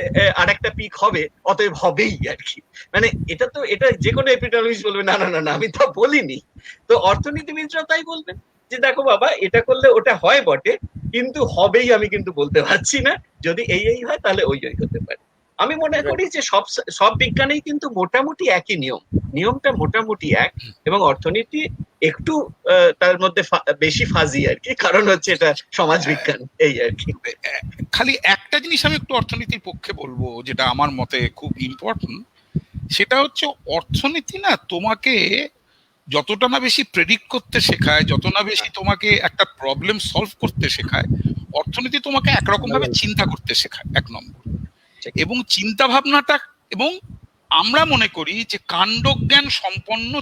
আরেকটা পিক হবে, অতএব হবেই আর কি। মানে এটা যে কোনো এপিডেমিওলজিস্ট বলবে না না না, আমি তো বলিনি। তো অর্থনীতিবিদরা তাই বলবেন যে দেখো বাবা, এটা করলে ওটা হয় বটে, কিন্তু হবেই আমি কিন্তু বলতে পারছি না। যদি এই হয় তাহলে ওই হতে পারে। আমি মনে করি যে সব বিজ্ঞানেই কিন্তু মোটামুটি একই নিয়মটা মোটামুটি এক, এবং অর্থনীতি একটু তার মধ্যে বেশি ফাজি আর কি, কারণ হচ্ছে এটা সমাজ বিজ্ঞান, এই আর কি। খালি একটা জিনিস আমি একটু অর্থনীতির পক্ষে বলবো, যেটা আমার মতে খুব ইম্পর্টেন্ট, সেটা হচ্ছে অর্থনীতি না তোমাকে যতটা না বেশি প্রেডিক্ট করতে শেখায়, যত না বেশি তোমাকে একটা প্রবলেম সলভ করতে শেখায়, অর্থনীতি তোমাকে একরকম ভাবে চিন্তা করতে শেখায়, এক নম্বর। এবং চিন্তা ভাবনাটা, এবং আমরা মনে করি যে কাণ্ডজ্ঞান সম্পন্ন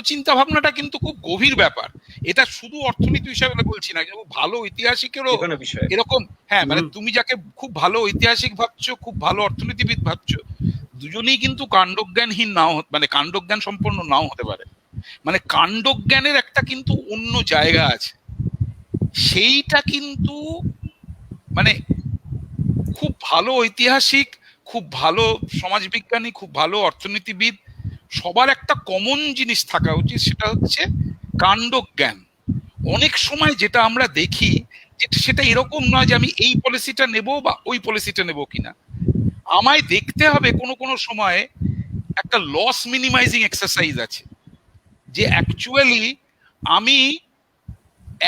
চিন্তা ভাবনাটা কিন্তু খুব গভীর ব্যাপার। এটা শুধু অর্থনীতি হিসাবে বলছি না, কিন্তু ভালো ঐতিহাসিকেরও এরকম। হ্যাঁ, মানে তুমি যাকে খুব ভালো ঐতিহাসিক ভাবছো, খুব ভালো অর্থনীতিবিদ ভাবছো, দুজনেই কিন্তু কাণ্ডজ্ঞানহীন নাও, মানে কাণ্ডজ্ঞান সম্পন্ন নাও হতে পারে। মানে কাণ্ডজ্ঞানের একটা কিন্তু অন্য জায়গা আছে, সেইটা কিন্তু মানে খুব ভালো ঐতিহাসিক, খুব ভালো সমাজবিজ্ঞানী, খুব ভালো অর্থনীতিবিদ, সবার একটা কমন জিনিস থাকা উচিত, সেটা হচ্ছে কাণ্ডজ্ঞান। অনেক সময় যেটা আমরা দেখি, সেটা এরকম নয় যে আমি এই পলিসিটা নেব বা ওই পলিসিটা নেব কিনা। আমায় দেখতে হবে কোনো সময় একটা লস মিনিমাইজিং এক্সারসাইজ আছে, যে অ্যাকচুয়ালি আমি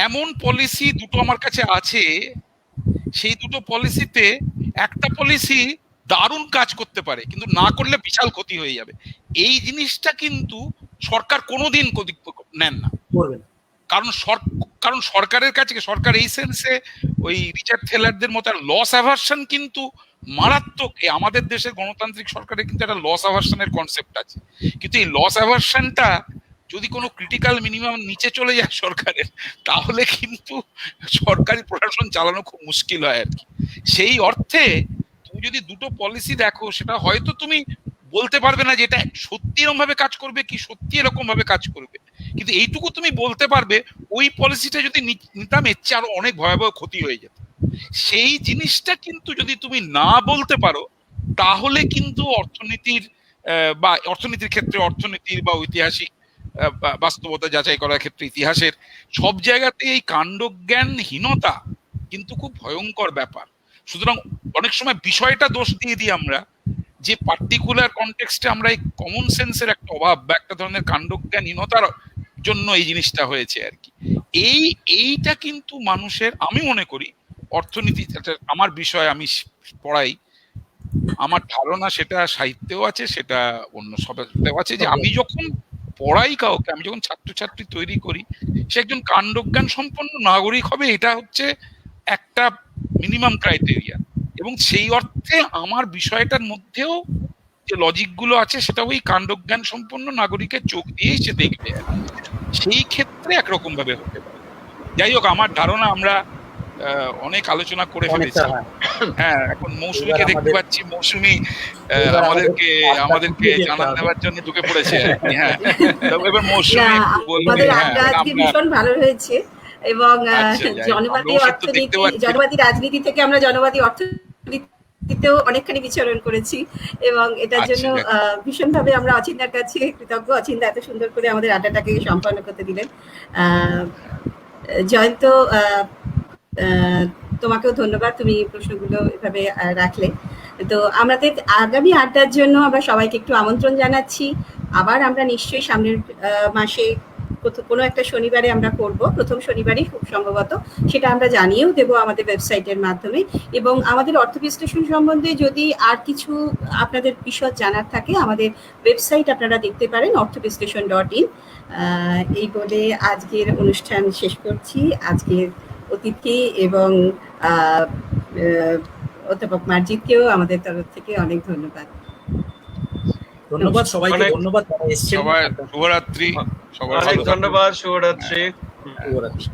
এমন পলিসি দুটো আমার কাছে আছে, সেই দুটো পলিসিতে একটা পলিসি দারুণ কাজ করতে পারে, কিন্তু না করলে বিশাল ক্ষতি হয়ে যাবে। এই জিনিসটা কিন্তু সরকার কোনোদিন নেন না, কারণ কারণ সরকারের কাছে সরকার এই সেন্সে ওই রিচার্ড থেলারদের মতো লস অ্যাভার্সন কিন্তু মারাত্মক। আমাদের দেশের গণতান্ত্রিক সরকারে কিন্তু একটা লস অ্যাভার্সনের কনসেপ্ট আছে, কিন্তু এই লস অ্যাভার্সনটা যদি কোনো ক্রিটিক্যাল মিনিমাম নিচে চলে যায় সরকারের, তাহলে কিন্তু সরকারি প্রশাসন চালানো খুব মুশকিল হয় আর কি। সেই অর্থে তুমি যদি দুটো পলিসি দেখো, সেটা হয়তো তুমি বলতে পারবে না যে এটা সত্যি এরকম ভাবে কাজ করবে কি সত্যি এরকম ভাবে কাজ করবে, কিন্তু এইটুকু তুমি বলতে পারবে ওই পলিসিটা যদি নিতাম এর চেয়ে আরো অনেক ভয়াবহ ক্ষতি হয়ে যেত। সেই জিনিসটা কিন্তু যদি তুমি না বলতে পারো, তাহলে কিন্তু অর্থনীতির বা অর্থনীতির ক্ষেত্রে অর্থনীতির বা ঐতিহাসিক বাস্তবতা যাচাই করার ক্ষেত্রে ইতিহাসের সব জায়গাতে এই কাণ্ডজ্ঞানহীনতা কিন্তু খুব ভয়ঙ্কর ব্যাপার। সুতরাং অনেক সময় বিষয়টা দোষ দিয়ে দিই আমরা, যে পার্টিকুলার কনটেক্সটে আমরা এই কমন সেন্সের একটা অভাব বা একটা ধরনের কাণ্ডজ্ঞানহীনতার জন্য এই জিনিসটা হয়েছে আর কি। এইটা কিন্তু মানুষের, আমি মনে করি অর্থনীতি আমার বিষয়, আমি পড়াই, আমার ধারণা সেটা সাহিত্যেও আছে, সেটা অন্য সবেও আছে, যে আমি যখন পড়াই কাউকে, আমি যখন ছাত্রছাত্রী তৈরি করি, সে একজন কাণ্ডজ্ঞান সম্পন্ন নাগরিক হবে, এটা হচ্ছে একটা মিনিমাম ক্রাইটেরিয়া। এবং সেই অর্থে আমার বিষয়টার মধ্যেও যে লজিক গুলো আছে সেটা ওই কাণ্ডজ্ঞান সম্পন্ন নাগরিকের চোখ দিয়েই সে দেখবে, সেই ক্ষেত্রে একরকম ভাবে হতে পারে। যাই হোক, আমার ধারণা আমরা অনেক আলোচনা করে ফেলেছি। হ্যাঁ, এখন মৌসুমীকে দেখতে পাচ্ছি, মৌসুমী আমাদেরকে জানান দেওয়ার জন্য ঢুকে পড়েছে। হ্যাঁ, এবার মৌসুমী বলবে। ভীষণ ভালো হয়েছে, এবং জনবাদী অর্থনীতি, জনবাদী রাজনীতি থেকে আমরা জনবাদী অর্থনীতিতেও অনেকখানি বিচরণ করেছি, এবং এটার জন্য ভীষণভাবে আমরা অচিন্তার কাছে কৃতজ্ঞ। অচিন্তা এত সুন্দর করে আমাদের আড্ডাটাকে সম্পন্ন করতে দিলেন। জয়ন্ত, তোমাকেও ধন্যবাদ, তুমি প্রশ্নগুলো এভাবে রাখলে। তো আমাদের আগামী আড্ডার জন্য আমরা সবাইকে একটু আমন্ত্রণ জানাচ্ছি। আবার আমরা নিশ্চয়ই সামনের মাসে কোনো একটা শনিবারে আমরা করব, প্রথম শনিবারই খুব সম্ভবত, সেটা আমরা জানিয়েও দেবো আমাদের ওয়েবসাইটের মাধ্যমে। এবং আমাদের অর্থ বিশ্লেষণ সম্বন্ধে যদি আর কিছু আপনাদের বিশদ জানার থাকে, আমাদের ওয়েবসাইট আপনারা দেখতে পারেন অর্থবিশ্লেষণ.in। এই বলে আজকের অনুষ্ঠান শেষ করছি। আজকের অতিথি এবং অধ্যাপক মার্জিতকেও আমাদের তরফ থেকে অনেক ধন্যবাদ। ধন্যবাদ সবাইকে, ধন্যবাদ সবাই, শুভরাত্রি, অনেক ধন্যবাদ, শুভরাত্রি। শুভরাত্রি।